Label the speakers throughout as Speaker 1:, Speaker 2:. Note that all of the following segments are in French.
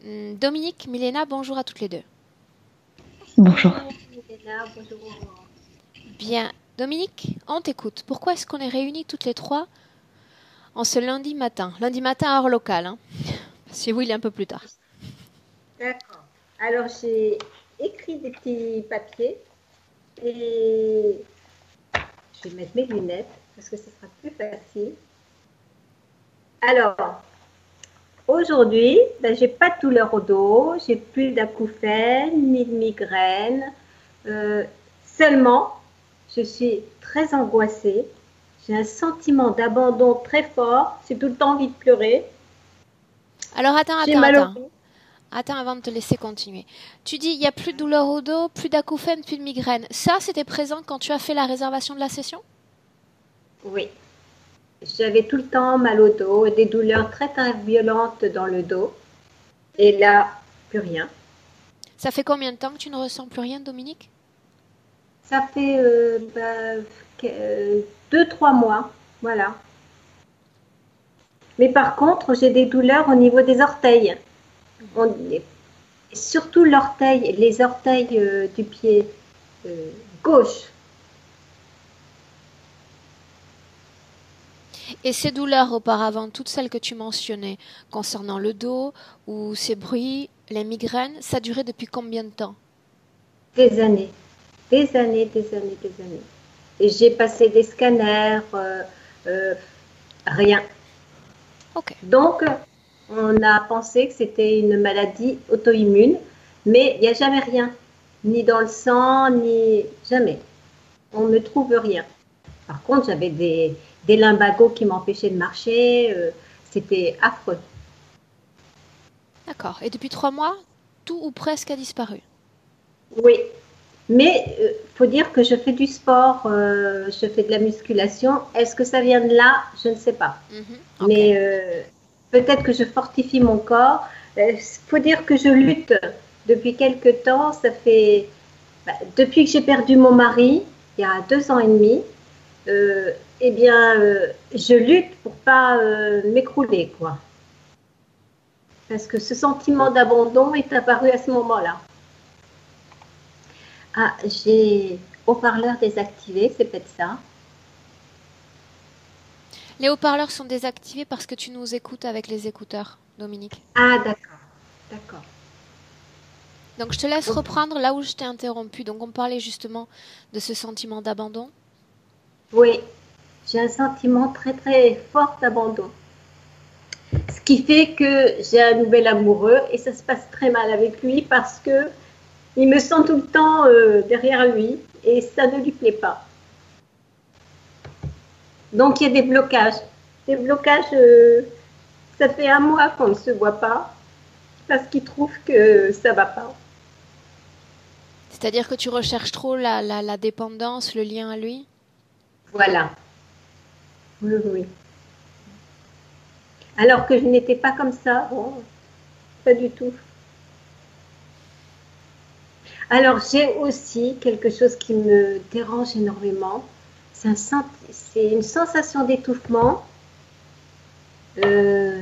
Speaker 1: Dominique, Milena, bonjour à toutes les deux.
Speaker 2: Bonjour.
Speaker 3: Bonjour Milena, bonjour Aurore.
Speaker 1: Bien, Dominique, on t'écoute. Pourquoi est-ce qu'on est réunis toutes les trois en ce lundi matin? Lundi matin heure locale, hein. Chez vous, il est un peu plus tard.
Speaker 3: D'accord. Alors j'ai écrit des petits papiers et je vais mettre mes lunettes parce que ce sera plus facile. Alors, aujourd'hui, j'ai pas de douleur au dos, j'ai plus d'acouphènes ni de migraine. Euh, Seulement, je suis très angoissée. J'ai un sentiment d'abandon très fort. J'ai tout le temps envie de pleurer.
Speaker 1: Alors attends,
Speaker 3: J'ai
Speaker 1: attends,
Speaker 3: mal au
Speaker 1: attends.
Speaker 3: dos.
Speaker 1: Attends avant de te laisser continuer. Tu dis, il n'y a plus de douleur au dos, plus d'acouphènes, plus de migraine. Ça, c'était présent quand tu as fait la réservation de la session?
Speaker 3: Oui. J'avais tout le temps mal au dos, des douleurs très, très violentes dans le dos. Et là, plus rien.
Speaker 1: Ça fait combien de temps que tu ne ressens plus rien, Dominique?
Speaker 3: Ça fait 2, 3 mois. Voilà. Mais par contre, j'ai des douleurs au niveau des orteils. On- Surtout l'orteil, les orteils du pied gauche.
Speaker 1: Et ces douleurs auparavant, toutes celles que tu mentionnais concernant le dos ou ces bruits, les migraines, ça durait depuis combien de temps?
Speaker 3: Des années. Des années, des années, des années. Et j'ai passé des scanners, euh, rien.
Speaker 1: Ok.
Speaker 3: Donc, on a pensé que c'était une maladie auto-immune, mais il n'y a jamais rien, ni dans le sang, ni jamais. On ne trouve rien. Par contre, j'avais des lumbagos qui m'empêchaient de marcher. C'était affreux.
Speaker 1: D'accord. Et depuis 3 mois, tout ou presque a disparu.
Speaker 3: Oui, mais faut dire que je fais du sport, je fais de la musculation. Est-ce que ça vient de là? Je ne sais pas.
Speaker 1: Ok.
Speaker 3: Mais peut-être que je fortifie mon corps. Il faut dire que je lutte depuis quelque temps. Ça fait depuis que j'ai perdu mon mari, il y a 2 ans et demi. Eh bien, je lutte pour pas m'écrouler, quoi. Parce que ce sentiment d'abandon est apparu à ce moment-là. Ah, j'ai haut-parleur désactivé, c'est peut-être ça.
Speaker 1: Les haut-parleurs sont désactivés parce que tu nous écoutes avec les écouteurs, Dominique.
Speaker 3: Ah, d'accord, d'accord.
Speaker 1: Donc je te laisse
Speaker 3: Ok.
Speaker 1: reprendre là où je t'ai interrompu. Donc on parlait justement de ce sentiment d'abandon.
Speaker 3: Oui, j'ai un sentiment très très fort d'abandon. Ce qui fait que j'ai un nouvel amoureux et ça se passe très mal avec lui parce que il me sent tout le temps derrière lui et ça ne lui plaît pas. Donc il y a des blocages. Des blocages, ça fait un mois qu'on ne se voit pas parce qu'il trouve que ça va pas.
Speaker 1: C'est-à-dire que tu recherches trop la dépendance, le lien à lui.
Speaker 3: Voilà. Oui, oui. Alors que je n'étais pas comme ça. Bon, pas du tout. Alors j'ai aussi quelque chose qui me dérange énormément. C'est une sensation d'étouffement. Euh,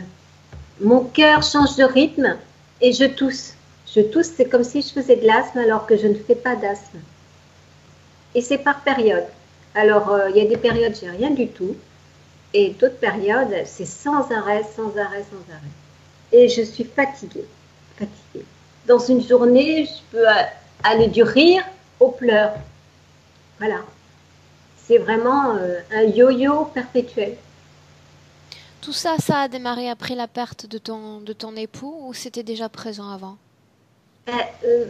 Speaker 3: Mon cœur change de rythme et je tousse. Je tousse, c'est comme si je faisais de l'asthme alors que je ne fais pas d'asthme. Et c'est par période. Alors, il y a des périodes, j'ai rien du tout. Et d'autres périodes, c'est sans arrêt, sans arrêt, sans arrêt. Et je suis fatiguée. Fatiguée. Dans une journée, je peux aller du rire aux pleurs. Voilà. C'est vraiment un yo-yo perpétuel.
Speaker 1: Tout ça, ça a démarré après la perte de ton époux ou c'était déjà présent avant?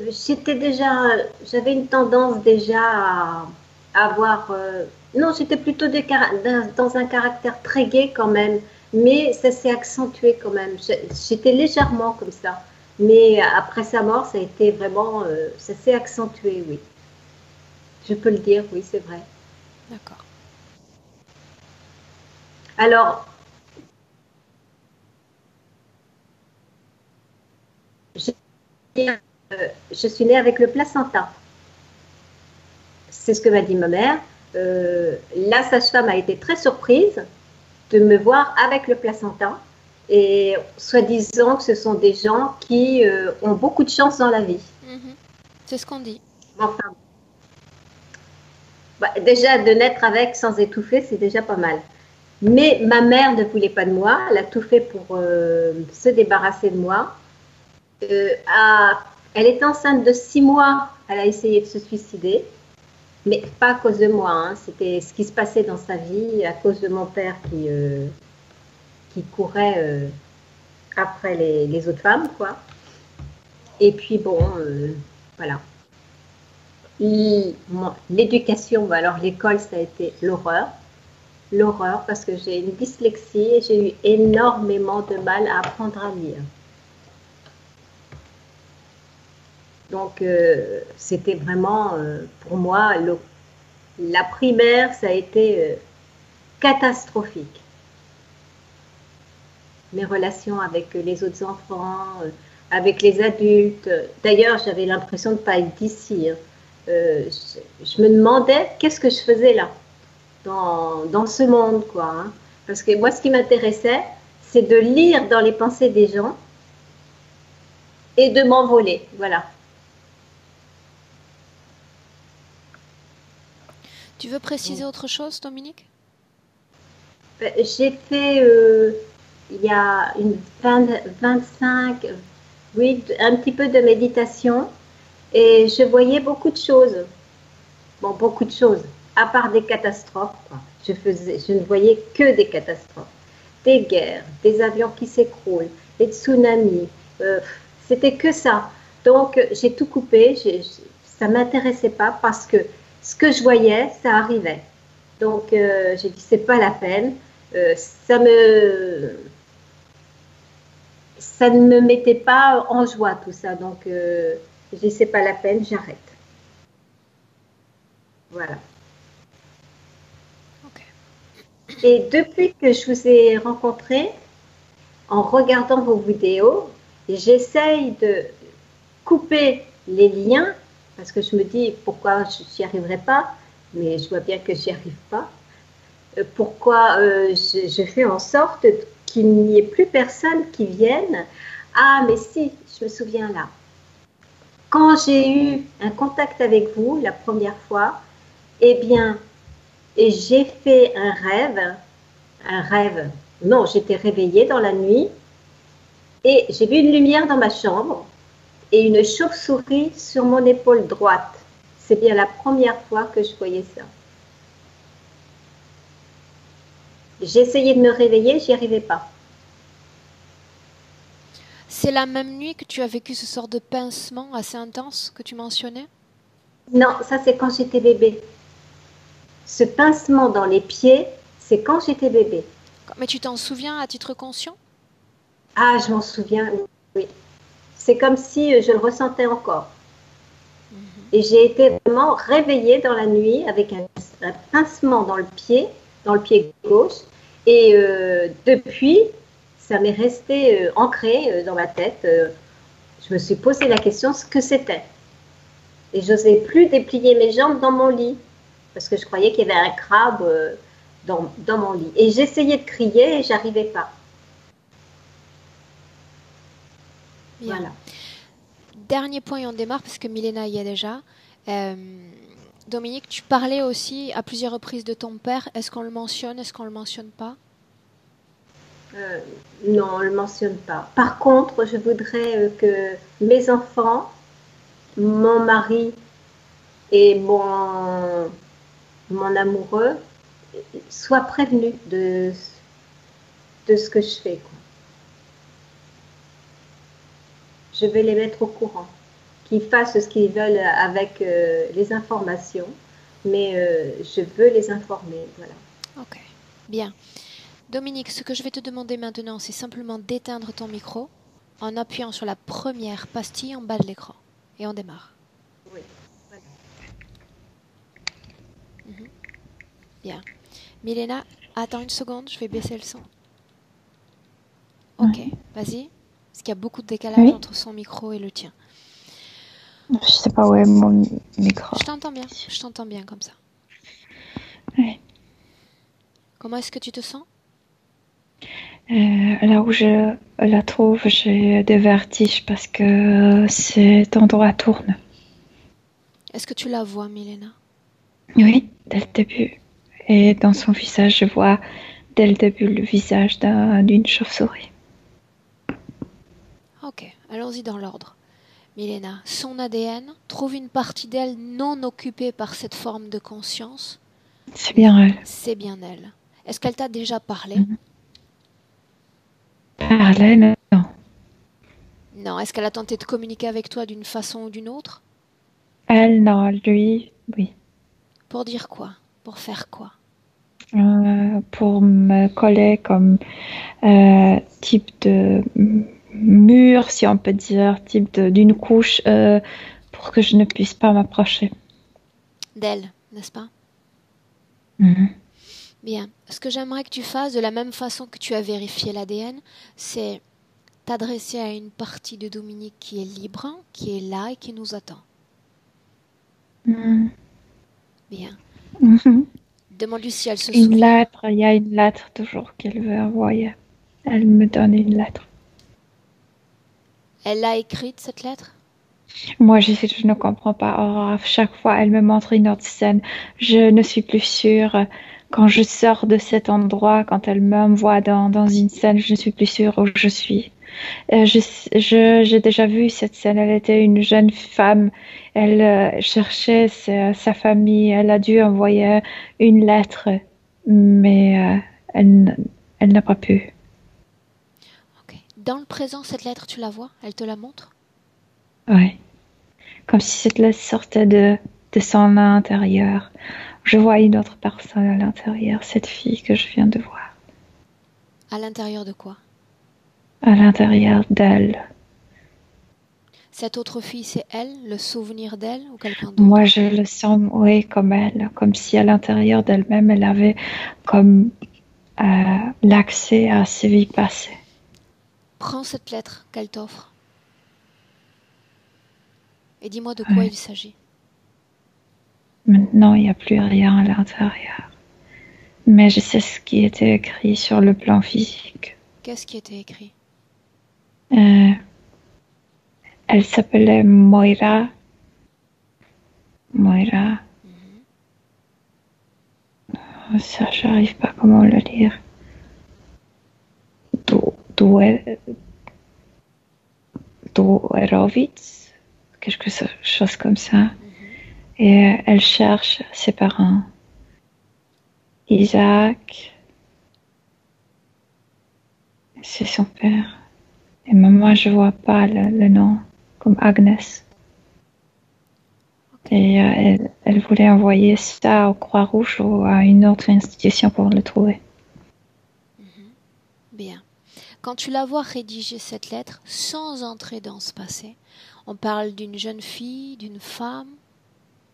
Speaker 3: J'étais déjà, j'avais une tendance déjà à avoir. Non, j'étais plutôt dans un caractère très gai quand même, mais ça s'est accentué quand même. J'étais légèrement comme ça, mais après sa mort, ça a été vraiment, ça s'est accentué, oui. Je peux le dire, oui, c'est vrai.
Speaker 1: D'accord.
Speaker 3: Alors, je, je suis née avec le placenta. C'est ce que m'a dit ma mère. La sage-femme a été très surprise de me voir avec le placenta. Et soi-disant que ce sont des gens qui ont beaucoup de chance dans la vie.
Speaker 1: C'est ce qu'on dit.
Speaker 3: Enfin, déjà de naître avec sans étouffer, c'est déjà pas mal. Mais ma mère ne voulait pas de moi, elle a tout fait pour se débarrasser de moi. Elle était enceinte de 6 mois, elle a essayé de se suicider, mais pas à cause de moi, hein. C'était ce qui se passait dans sa vie à cause de mon père qui courait après les autres femmes, quoi. Et puis bon, voilà. L'éducation, alors l'école, ça a été l'horreur. L'horreur, parce que j'ai une dyslexie et j'ai eu énormément de mal à apprendre à lire. Donc, c'était vraiment, pour moi, la primaire, ça a été catastrophique. Mes relations avec les autres enfants, avec les adultes. D'ailleurs, j'avais l'impression de ne pas être d'ici. Hein. Je me demandais qu'est-ce que je faisais là, dans ce monde, quoi. Hein. Parce que moi, ce qui m'intéressait, c'est de lire dans les pensées des gens et de m'envoler. Voilà.
Speaker 1: Tu veux préciser autre chose, Dominique?
Speaker 3: J'ai fait, il y a 25, oui, un petit peu de méditation et je voyais beaucoup de choses. Bon, beaucoup de choses, à part des catastrophes. Je ne voyais que des catastrophes. Des guerres, des avions qui s'écroulent, des tsunamis. C'était que ça. Donc, j'ai tout coupé. Ça ne m'intéressait pas parce que ce que je voyais, ça arrivait. Donc, j'ai dit, c'est pas la peine. Ça ne me mettait pas en joie, tout ça. Donc, j'ai dit, c'est pas la peine, j'arrête. Voilà. Okay. Et depuis que je vous ai rencontré, en regardant vos vidéos, j'essaye de couper les liens parce que je me dis pourquoi je n'y arriverai pas, mais je vois bien que je n'y arrive pas. Pourquoi je fais en sorte qu'il n'y ait plus personne qui vienne. Ah, mais si, je me souviens là. Quand j'ai eu un contact avec vous la première fois, eh bien, j'ai fait un rêve. Non, j'étais réveillée dans la nuit et j'ai vu une lumière dans ma chambre et une chauve-souris sur mon épaule droite. C'est bien la première fois que je voyais ça. J'ai essayé de me réveiller, j'y arrivais pas.
Speaker 1: C'est la même nuit que tu as vécu ce sort de pincement assez intense que tu mentionnais?
Speaker 3: Non, ça c'est quand j'étais bébé. Ce pincement dans les pieds, c'est quand j'étais bébé.
Speaker 1: Mais tu t'en souviens à titre conscient?
Speaker 3: Ah, je m'en souviens, oui. C'est comme si je le ressentais encore. Et j'ai été vraiment réveillée dans la nuit avec un pincement dans le pied gauche. Et depuis, ça m'est resté ancré dans ma tête. Je me suis posé la question ce que c'était. Et je n'osais plus déplier mes jambes dans mon lit parce que je croyais qu'il y avait un crabe dans mon lit. Et j'essayais de crier et je n'arrivais pas.
Speaker 1: Bien. Voilà. Dernier point et on démarre parce que Milena y est déjà. Dominique, tu parlais aussi à plusieurs reprises de ton père. Est-ce qu'on le mentionne? Est-ce qu'on ne le mentionne pas?
Speaker 3: Non, on ne le mentionne pas. Par contre, je voudrais que mes enfants, mon mari et mon amoureux soient prévenus de ce que je fais, quoi. Je vais les mettre au courant, qu'ils fassent ce qu'ils veulent avec les informations, mais je veux les informer, voilà.
Speaker 1: Ok, bien. Dominique, ce que je vais te demander maintenant, c'est simplement d'éteindre ton micro en appuyant sur la première pastille en bas de l'écran. Et on démarre.
Speaker 3: Oui, voilà.
Speaker 1: Bien. Milena, attends une seconde, je vais baisser le son. Ok, vas-y. Parce qu'il y a beaucoup de décalage entre son micro et le tien.
Speaker 2: Je sais pas où est mon micro.
Speaker 1: Je t'entends bien comme ça.
Speaker 2: Oui.
Speaker 1: Comment est-ce que tu te sens?
Speaker 2: Là où je la trouve, j'ai des vertiges parce que cet endroit tourne.
Speaker 1: Est-ce que tu la vois, Milena?
Speaker 2: Oui, dès le début. Et dans son visage, je vois dès le début le visage d'une chauve-souris.
Speaker 1: Ok, allons-y dans l'ordre. Milena, son ADN trouve une partie d'elle non occupée par cette forme de conscience.
Speaker 2: C'est bien elle.
Speaker 1: C'est bien elle. Est-ce qu'elle t'a déjà parlé?
Speaker 2: Mhm. Parler, non.
Speaker 1: Non. Est-ce qu'elle a tenté de communiquer avec toi d'une façon ou d'une autre?
Speaker 2: Elle, non. Lui, oui.
Speaker 1: Pour dire quoi? Pour faire quoi?
Speaker 2: Pour me coller comme type de mur, si on peut dire, d'une couche, pour que je ne puisse pas m'approcher.
Speaker 1: D'elle, n'est-ce pas?
Speaker 2: Mhm.
Speaker 1: Bien. Ce que j'aimerais que tu fasses, de la même façon que tu as vérifié l'ADN, c'est t'adresser à une partie de Dominique qui est libre, qui est là et qui nous attend.
Speaker 2: Mhm.
Speaker 1: Bien.
Speaker 2: Mhm.
Speaker 1: Demande-lui si elle se
Speaker 2: Une
Speaker 1: souvient.
Speaker 2: lettre, il y a une lettre toujours qu'elle veut envoyer. Elle me donne une lettre.
Speaker 1: Elle l'a écrite, cette lettre?
Speaker 2: Moi, je ne comprends pas. Or, à chaque fois, elle me montre une autre scène. Je ne suis plus sûre. Quand je sors de cet endroit, quand elle m'envoie dans une scène, je ne suis plus sûre où je suis. J'ai déjà vu cette scène. Elle était une jeune femme. Elle cherchait sa famille. Elle a dû envoyer une lettre, mais elle n'a pas pu.
Speaker 1: Ok. Dans le présent, cette lettre, tu la vois? Elle te la montre?
Speaker 2: Ouais. Comme si cette lettre sortait de son intérieur. Je vois une autre personne à l'intérieur, cette fille que je viens de voir.
Speaker 1: À l'intérieur de quoi?
Speaker 2: À l'intérieur d'elle.
Speaker 1: Cette autre fille, c'est elle, le souvenir d'elle ou quelqu'un
Speaker 2: Moi,
Speaker 1: d'autre?
Speaker 2: je le sens, oui, comme elle, comme si à l'intérieur d'elle-même, elle avait comme l'accès à ses vies passées.
Speaker 1: Prends cette lettre qu'elle t'offre et dis-moi de quoi
Speaker 2: Ouais.
Speaker 1: il s'agit.
Speaker 2: Maintenant, il n'y a plus rien à l'intérieur. Mais je sais ce qui était écrit sur le plan physique.
Speaker 1: Qu'est-ce qui était écrit?
Speaker 2: Euh, Elle s'appelait Moira. Moira. Ça, j'arrive pas comment le lire. Douerovitz, quelque chose comme ça. Et elle cherche ses parents. Isaac, c'est son père. Et maman, je vois pas le nom, comme Agnès.
Speaker 1: Ok.
Speaker 2: Et elle voulait envoyer ça au Croix-Rouge ou à une autre institution pour le trouver.
Speaker 1: Bien. Quand tu la vois rédiger cette lettre sans entrer dans ce passé, on parle d'une jeune fille, d'une femme,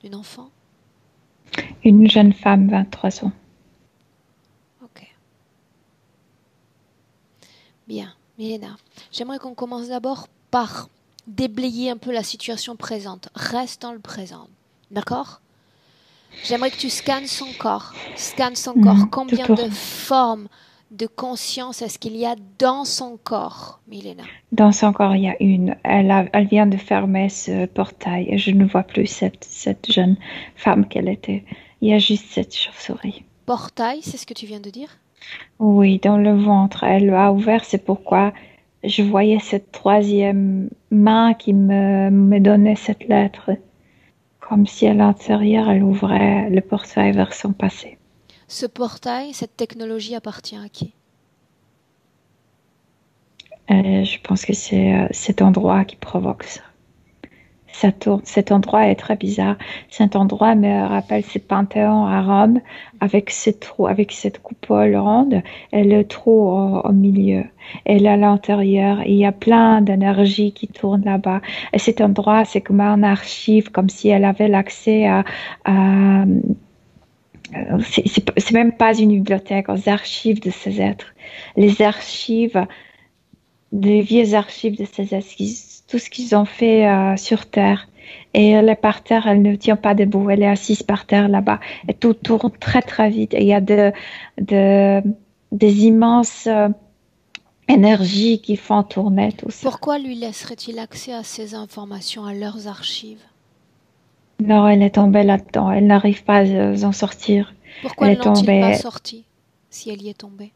Speaker 1: d'une enfant?
Speaker 2: Une jeune femme, 23 ans.
Speaker 1: Ok. Bien. Milena, j'aimerais qu'on commence d'abord par déblayer un peu la situation présente. Reste dans le présent. D'accord? J'aimerais que tu scannes son corps. Scanne son corps.
Speaker 2: Tout
Speaker 1: Combien de
Speaker 2: tourne.
Speaker 1: formes de conscience est-ce qu'il y a dans son corps, Milena?
Speaker 2: Dans son corps, il y a une. Elle vient de fermer ce portail et je ne vois plus cette jeune femme qu'elle était. Il y a juste cette chauve-souris.
Speaker 1: Portail, c'est ce que tu viens de dire?
Speaker 2: Oui, dans le ventre. Elle l'a ouvert, c'est pourquoi je voyais cette troisième main qui me donnait cette lettre. Comme si à l'intérieur, elle ouvrait le portail vers son passé.
Speaker 1: Ce portail, cette technologie appartient à qui?
Speaker 2: Je pense que c'est cet endroit qui provoque ça. Ça tourne. Cet endroit est très bizarre. Cet endroit me rappelle ces panthéons à Rome avec ce trou, avec cette coupole ronde et le trou au milieu. Et là, à l'intérieur, il y a plein d'énergie qui tourne là-bas. Et cet endroit, c'est comme un archive, comme si elle avait l'accès à c'est même pas une bibliothèque, aux archives de ces êtres. Les archives, des vieilles archives de ces êtres, tout ce qu'ils ont fait sur Terre. Et elle est par terre, elle ne tient pas debout, elle est assise par terre là-bas. Et tout tourne très très vite. Et il y a des immenses énergies qui font tourner tout ça.
Speaker 1: Pourquoi lui laisserait-il accès à ces informations, à leurs archives?
Speaker 2: Non, elle est tombée là-dedans. Elle n'arrive pas à s'en sortir.
Speaker 1: Pourquoi
Speaker 2: Elle
Speaker 1: ne
Speaker 2: est
Speaker 1: l'ont-ils pas
Speaker 2: tombée
Speaker 1: sorti si elle y est tombée?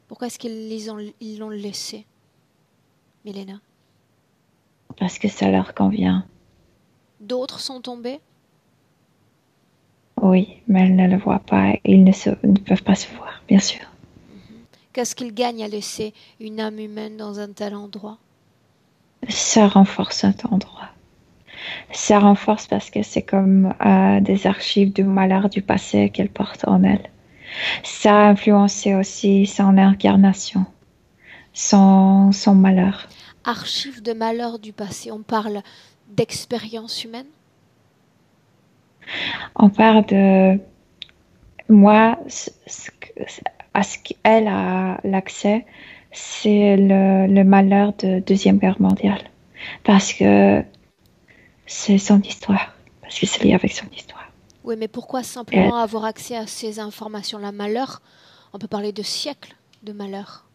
Speaker 1: Pourquoi est-ce ils l'ont laissé, Milena?
Speaker 2: parce que ça leur convient.
Speaker 1: D'autres sont tombés?
Speaker 2: Oui, mais elle ne le voit pas. Ils ne peuvent pas se voir, bien sûr.
Speaker 1: Qu'est-ce qu'ils gagnent à laisser une âme humaine dans un tel endroit?
Speaker 2: Ça renforce cet endroit. Ça renforce parce que c'est comme des archives du malheur du passé qu'elle porte en elle. Ça a influencé aussi son incarnation, son malheur.
Speaker 1: Archives de malheur du passé. On parle d'expérience humaine?
Speaker 2: On parle de moi, à ce qu'elle a l'accès, c'est le malheur de Deuxième Guerre mondiale. Parce que c'est son histoire. Parce que c'est lié avec son histoire.
Speaker 1: Oui, mais pourquoi simplement avoir accès à ces informations-là? Malheur, on peut parler de siècles de malheur.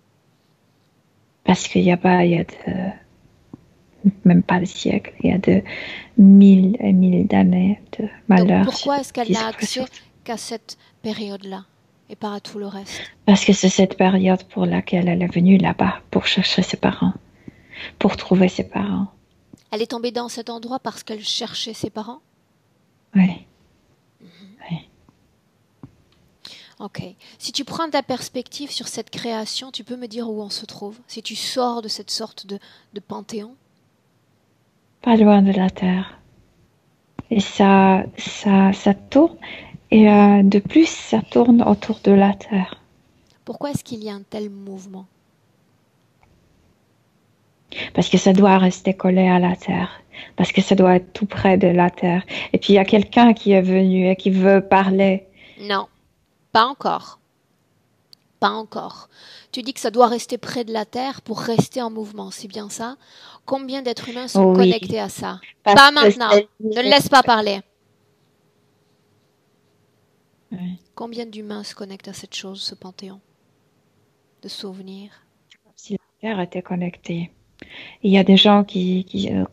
Speaker 2: Parce qu'il y a même pas de siècle, il y a de mille et mille d'années de malheur.
Speaker 1: Donc pourquoi est-ce qu'elle n'a accès qu'à cette période-là et pas à tout le reste?
Speaker 2: Parce que c'est cette période pour laquelle elle est venue là-bas, pour chercher ses parents, pour trouver ses parents.
Speaker 1: Elle est tombée dans cet endroit parce qu'elle cherchait ses parents?
Speaker 2: Oui.
Speaker 1: Ok. Si tu prends ta perspective sur cette création, tu peux me dire où on se trouve? Si tu sors de cette sorte de panthéon?
Speaker 2: Pas loin de la Terre. Et ça tourne. Et de plus, ça tourne autour de la Terre.
Speaker 1: Pourquoi est-ce qu'il y a un tel mouvement?
Speaker 2: Parce que ça doit rester collé à la Terre. Parce que ça doit être tout près de la Terre. Et puis il y a quelqu'un qui est venu et qui veut parler.
Speaker 1: Non, pas encore. Pas encore. Tu dis que ça doit rester près de la Terre pour rester en mouvement, c'est bien ça? Combien d'êtres humains sont connectés à ça? Pas maintenant. Ne le laisse pas parler.
Speaker 2: Oui.
Speaker 1: Combien d'humains se connectent à cette chose, ce panthéon de souvenirs?
Speaker 2: Comme si la Terre était connectée. Il y a des gens qui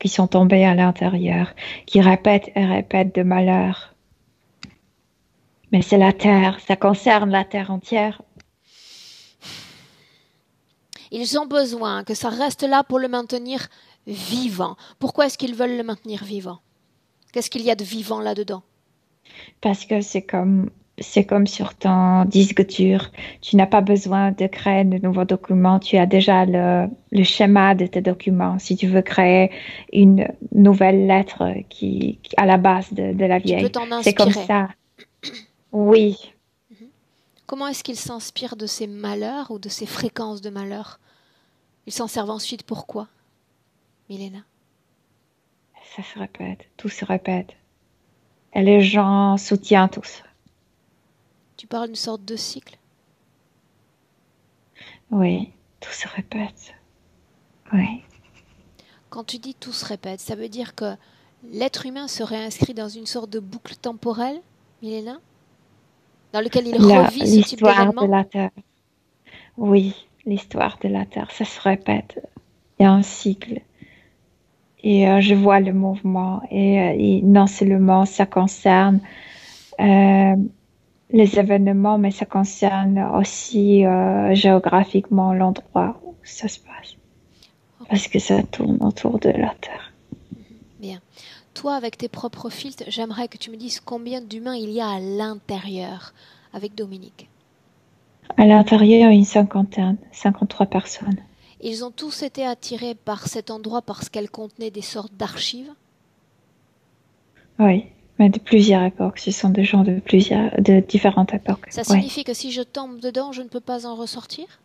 Speaker 2: sont tombés à l'intérieur, qui répètent et répètent de malheur. Mais c'est la Terre, ça concerne la Terre entière.
Speaker 1: Ils ont besoin que ça reste là pour le maintenir vivant. Pourquoi est-ce qu'ils veulent le maintenir vivant? Qu'est-ce qu'il y a de vivant là-dedans?
Speaker 2: Parce que c'est comme sur ton disque dur. Tu n'as pas besoin de créer de nouveaux documents. Tu as déjà le schéma de tes documents. Si tu veux créer une nouvelle lettre qui à la base de la vieille.
Speaker 1: Tu peux t'en inspirer.
Speaker 2: C'est comme ça. Oui.
Speaker 1: Comment est-ce qu'ils s'inspirent de ces malheurs ou de ces fréquences de malheur? Ils s'en servent ensuite pour quoi, Milena?
Speaker 2: Ça se répète, tout se répète. Et les gens soutiennent tout ça.
Speaker 1: Tu parles d'une sorte de cycle?
Speaker 2: Oui, tout se répète. Oui.
Speaker 1: Quand tu dis tout se répète, ça veut dire que l'être humain serait inscrit dans une sorte de boucle temporelle, Milena? Dans lequel il revit ce type d'événement?
Speaker 2: L'histoire de la Terre. Oui, l'histoire de la Terre, ça se répète. Il y a un cycle. Et je vois le mouvement. Et non seulement ça concerne les événements, mais ça concerne aussi géographiquement l'endroit où ça se passe. Okay. Parce que ça tourne autour de la Terre.
Speaker 1: Bien. Toi, avec tes propres filtres, j'aimerais que tu me dises combien d'humains il y a à l'intérieur avec Dominique.
Speaker 2: À l'intérieur, une cinquantaine, 53 personnes.
Speaker 1: Ils ont tous été attirés par cet endroit parce qu'elle contenait des sortes d'archives?
Speaker 2: Oui, mais de plusieurs époques. Ce sont des gens de différentes époques.
Speaker 1: Ça signifie que si je tombe dedans, je ne peux pas en ressortir?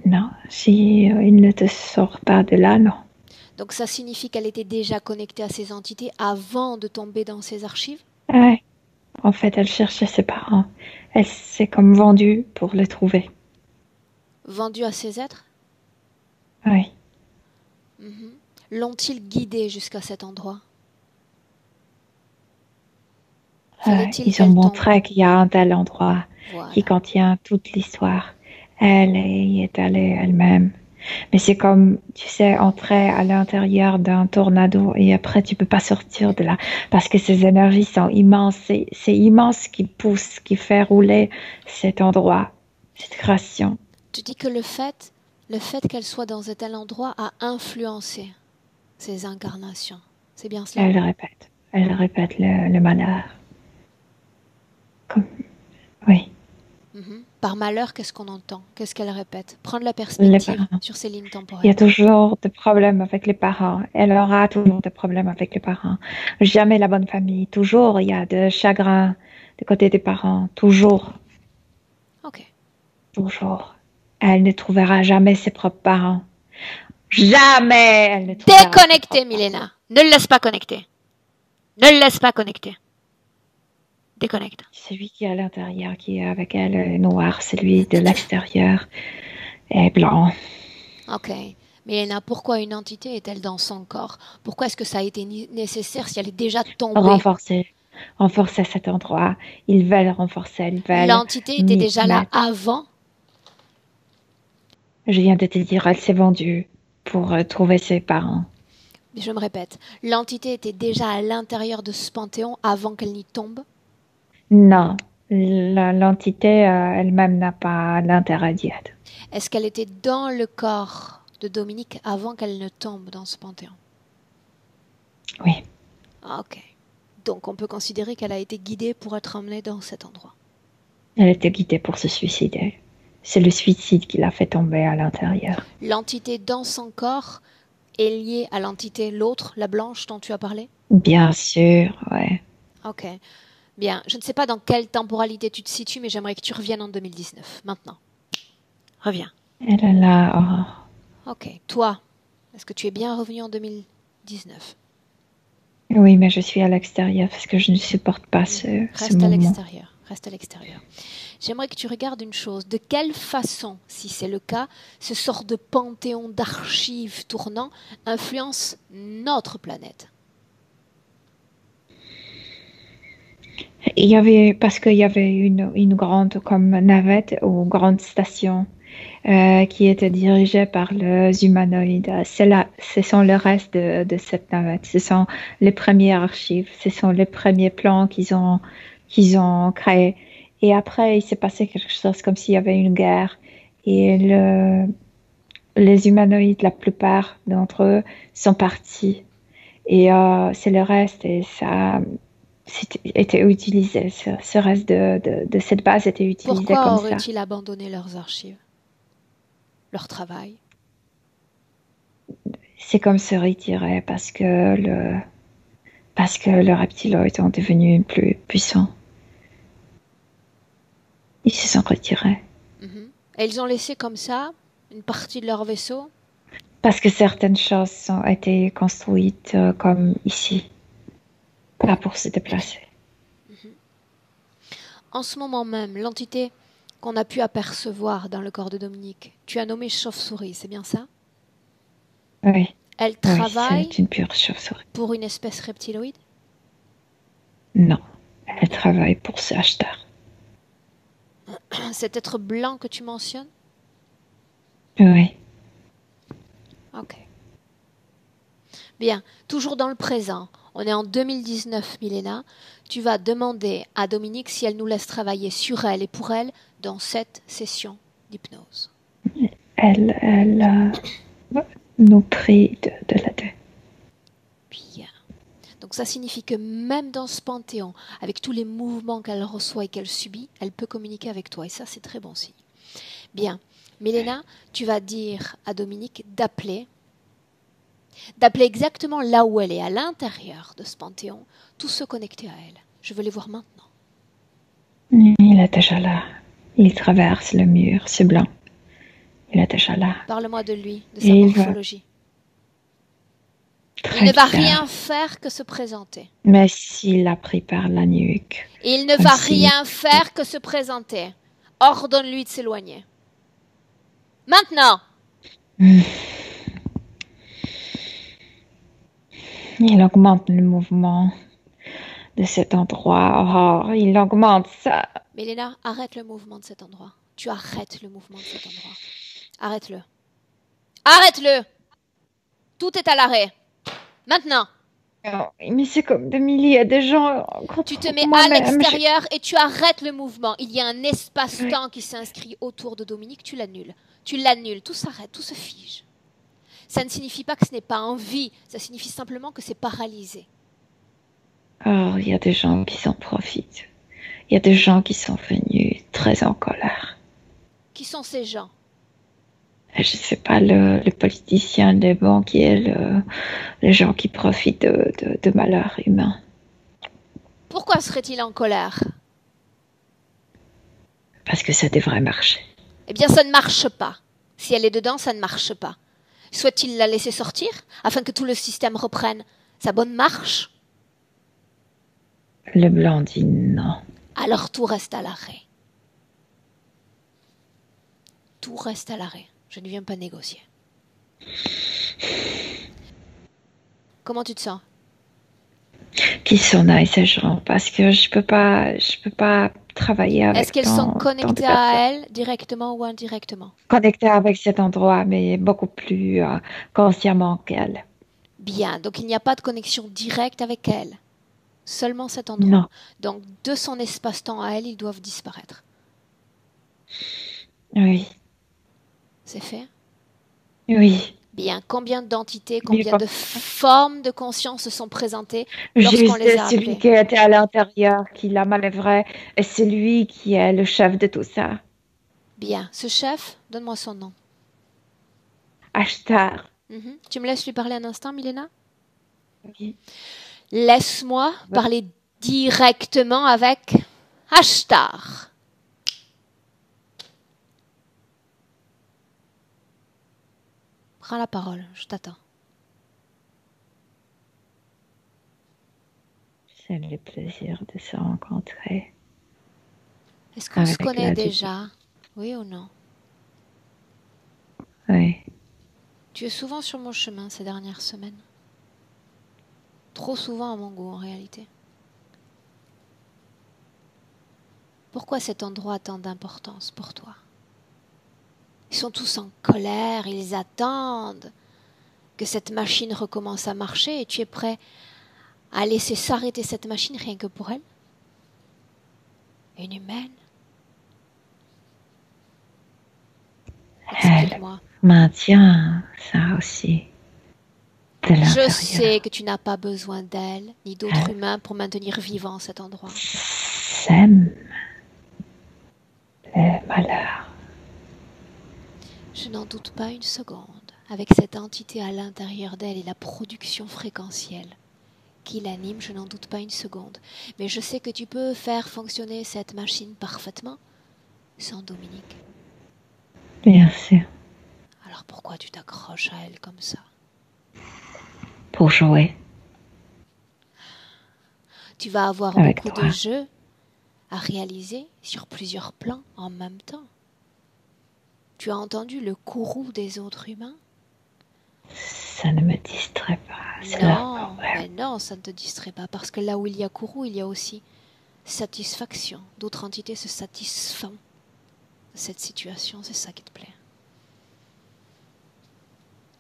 Speaker 2: Non, si il ne te sort pas de là, non.
Speaker 1: Donc ça signifie qu'elle était déjà connectée à ces entités avant de tomber dans ces archives?
Speaker 2: Oui. En fait, elle cherchait ses parents. Elle s'est comme vendue pour les trouver.
Speaker 1: Vendue à ces êtres?
Speaker 2: Oui.
Speaker 1: L'ont-ils guidée jusqu'à cet endroit?
Speaker 2: Ils ont montré qu'il y a un tel endroit qui contient toute l'histoire. Elle y est allée elle-même. Mais c'est comme, tu sais, entrer à l'intérieur d'un tornado et après tu peux pas sortir de là parce que ces énergies sont immenses. C'est immense qui pousse, qui fait rouler cet endroit, cette création.
Speaker 1: Tu dis que le fait qu'elle soit dans un tel endroit a influencé ces incarnations. C'est bien cela?
Speaker 2: Elle répète le malheur. Comme, oui,
Speaker 1: Par malheur, qu'est-ce qu'on entend? Qu'est-ce qu'elle répète? Prendre la
Speaker 2: les
Speaker 1: perspective
Speaker 2: parents.
Speaker 1: sur ces lignes
Speaker 2: Il y a
Speaker 1: temporelles.
Speaker 2: toujours des problèmes avec les parents. Elle aura toujours des problèmes avec les parents. Jamais la bonne famille. Toujours, il y a de chagrin du côté des parents. Toujours,
Speaker 1: Ok.
Speaker 2: toujours. Elle ne trouvera jamais ses propres parents. Jamais elle ne trouvera ses
Speaker 1: Déconnecté,
Speaker 2: propres parents.
Speaker 1: Milena. Ne le laisse pas connecter. Ne le laisse pas connecter. Déconnecte.
Speaker 2: Celui qui est à l'intérieur, qui est avec elle, est noir. Celui de l'extérieur est blanc.
Speaker 1: Ok. Milena, pourquoi une entité est-elle dans son corps? Pourquoi est-ce que ça a été nécessaire si elle est déjà tombée?
Speaker 2: Renforcer cet endroit. Ils veulent renforcer, ils veulent
Speaker 1: L'entité était déjà là
Speaker 2: mettre.
Speaker 1: avant.
Speaker 2: Je viens de te dire, elle s'est vendue pour trouver ses parents.
Speaker 1: Je me répète, l'entité était déjà à l'intérieur de ce panthéon avant qu'elle n'y tombe.
Speaker 2: Non, l'entité elle-même n'a pas l'intérêt d'y être.
Speaker 1: Est-ce qu'elle était dans le corps de Dominique avant qu'elle ne tombe dans ce panthéon?
Speaker 2: Oui,
Speaker 1: Ok. Donc on peut considérer qu'elle a été guidée pour être emmenée dans cet endroit.
Speaker 2: elle était guidée pour se suicider. C'est le suicide qui l'a fait tomber à l'intérieur.
Speaker 1: L'entité dans son corps est liée à l'entité, l'autre, la blanche dont tu as parlé?
Speaker 2: Bien sûr, ouais.
Speaker 1: Ok. Bien, je ne sais pas dans quelle temporalité tu te situes, mais j'aimerais que tu reviennes en 2019, maintenant. Reviens.
Speaker 2: Elle est là.
Speaker 1: Ok. Toi, est-ce que tu es bien revenu en 2019?
Speaker 2: Oui, mais je suis à l'extérieur parce que je ne supporte pas ce
Speaker 1: Reste à
Speaker 2: moment.
Speaker 1: l'extérieur. Reste à l'extérieur. J'aimerais que tu regardes une chose. De quelle façon, si c'est le cas, ce sort de panthéon d'archives tournant influence notre planète?
Speaker 2: Parce qu'il y avait une grande comme navette ou grande station qui était dirigée par les humanoïdes. Ce sont le reste de cette navette. Ce sont les premières archives. Ce sont les premiers plans qu'ils ont créés. Et après, il s'est passé quelque chose comme s'il y avait une guerre. Et les humanoïdes, la plupart d'entre eux, sont partis. Et c'est le reste. Et ça était utilisé. Ce reste de cette base était utilisé
Speaker 1: Pourquoi
Speaker 2: comme ça.
Speaker 1: auraient-ils abandonné leurs archives, leur travail?
Speaker 2: C'est comme se retirer parce que le reptiloïdes sont devenus plus puissants. Ils se sont retirés.
Speaker 1: Et ils ont laissé comme ça une partie de leur vaisseau?
Speaker 2: Parce que certaines choses ont été construites comme ici, pas pour se déplacer.
Speaker 1: En ce moment même, l'entité qu'on a pu apercevoir dans le corps de Dominique, tu as nommé chauve-souris, c'est bien ça?
Speaker 2: Oui,
Speaker 1: Elle
Speaker 2: oui,
Speaker 1: travaille
Speaker 2: c'est une pure chauve-souris.
Speaker 1: pour une espèce reptiloïde?
Speaker 2: Non, elle travaille pour ce acheteur.
Speaker 1: Cet être blanc que tu mentionnes?
Speaker 2: Oui,
Speaker 1: Ok. Bien, toujours dans le présent, on est en 2019, Milena. Tu vas demander à Dominique si elle nous laisse travailler sur elle et pour elle dans cette session d'hypnose.
Speaker 2: elle nous prie de l'aider.
Speaker 1: Bien. Donc ça signifie que même dans ce panthéon, avec tous les mouvements qu'elle reçoit et qu'elle subit, elle peut communiquer avec toi. Et ça, c'est très bon signe. Bien. Milena, tu vas dire à Dominique d'appeler exactement là où elle est, à l'intérieur de ce panthéon, tous ceux connectés à elle. Je veux les voir maintenant.
Speaker 2: Il est déjà là. Il traverse le mur, c'est blanc. Il est déjà là.
Speaker 1: Parle-moi de lui, de sa morphologie. Il ne va rien faire que se présenter.
Speaker 2: Mais s'il l'a pris par la nuque.
Speaker 1: Il ne va rien faire que se présenter. Ordonne-lui de s'éloigner. Maintenant!
Speaker 2: Il augmente le mouvement de cet endroit. Oh, il augmente ça.
Speaker 1: Milena, arrête le mouvement de cet endroit. tu arrêtes le mouvement de cet endroit. Arrête-le. Arrête-le! Tout est à l'arrêt. Maintenant.
Speaker 2: Non, mais c'est comme des milliers de gens contre
Speaker 1: Tu te mets à
Speaker 2: moi-même.
Speaker 1: l'extérieur et tu arrêtes le mouvement. Il y a un espace-temps qui s'inscrit autour de Dominique, tu l'annules. Tu l'annules, tout s'arrête, tout se fige. Ça ne signifie pas que ce n'est pas en vie, ça signifie simplement que c'est paralysé.
Speaker 2: Oh, il y a des gens qui s'en profitent. Il y a des gens qui sont venus très en colère.
Speaker 1: Qui sont ces gens?
Speaker 2: Je sais pas, le politicien, les banquiers, les gens qui profitent de malheurs humains.
Speaker 1: Pourquoi serait-il en colère?
Speaker 2: Parce que ça devrait marcher.
Speaker 1: Eh bien, ça ne marche pas. Si elle est dedans, ça ne marche pas. Souhaite-t-il la laisser sortir afin que tout le système reprenne sa bonne marche?
Speaker 2: Le blanc dit non.
Speaker 1: Alors tout reste à l'arrêt. Tout reste à l'arrêt. Je ne viens pas négocier. Comment tu te sens?
Speaker 2: Qui s'en aille ces gens, parce que je peux pas travailler avec.
Speaker 1: Est-ce qu'elles sont connectées à elle directement ou indirectement?
Speaker 2: Connectées avec cet endroit, mais beaucoup plus consciemment qu'elle.
Speaker 1: Bien, donc il n'y a pas de connexion directe avec elle. Seulement cet endroit.
Speaker 2: Non.
Speaker 1: Donc de son espace-temps à elle, ils doivent disparaître.
Speaker 2: Oui.
Speaker 1: C'est fait?
Speaker 2: Oui.
Speaker 1: Bien, combien d'entités, combien de formes de conscience se sont présentées lorsqu'on
Speaker 2: Juste
Speaker 1: les a appelées?
Speaker 2: celui qui était à l'intérieur, qui l'a manœuvré, et c'est lui qui est le chef de tout ça.
Speaker 1: Bien, ce chef, donne-moi son nom.
Speaker 2: Ashtar.
Speaker 1: Tu me laisses lui parler un instant, Milena?
Speaker 2: Oui.
Speaker 1: Laisse-moi parler directement avec Ashtar. Prends la parole, je t'attends.
Speaker 2: C'est le plaisir de se rencontrer.
Speaker 1: Est-ce qu'on se connaît déjà? Oui ou non?
Speaker 2: Oui.
Speaker 1: Tu es souvent sur mon chemin ces dernières semaines. Trop souvent à mon goût en réalité. Pourquoi cet endroit a tant d'importance pour toi? Ils sont tous en colère, ils attendent que cette machine recommence à marcher et tu es prêt à laisser s'arrêter cette machine rien que pour elle? Une humaine? Explique-moi.
Speaker 2: Maintient ça aussi.
Speaker 1: Je sais que tu n'as pas besoin d'elle, ni d'autres humains pour maintenir vivant cet endroit.
Speaker 2: Sème le malheur.
Speaker 1: Je n'en doute pas une seconde. Avec cette entité à l'intérieur d'elle et la production fréquentielle qui l'anime, je n'en doute pas une seconde. Mais je sais que tu peux faire fonctionner cette machine parfaitement sans Dominique.
Speaker 2: Bien sûr.
Speaker 1: Alors pourquoi tu t'accroches à elle comme ça?
Speaker 2: Pour jouer.
Speaker 1: Tu vas avoir beaucoup de jeux à réaliser sur plusieurs plans en même temps. Tu as entendu le courroux des autres humains?
Speaker 2: Ça ne me distrait pas.
Speaker 1: Non, mais non, ça ne te distrait pas. Parce que là où il y a courroux, il y a aussi satisfaction. D'autres entités se satisfont de cette situation. C'est ça qui te plaît.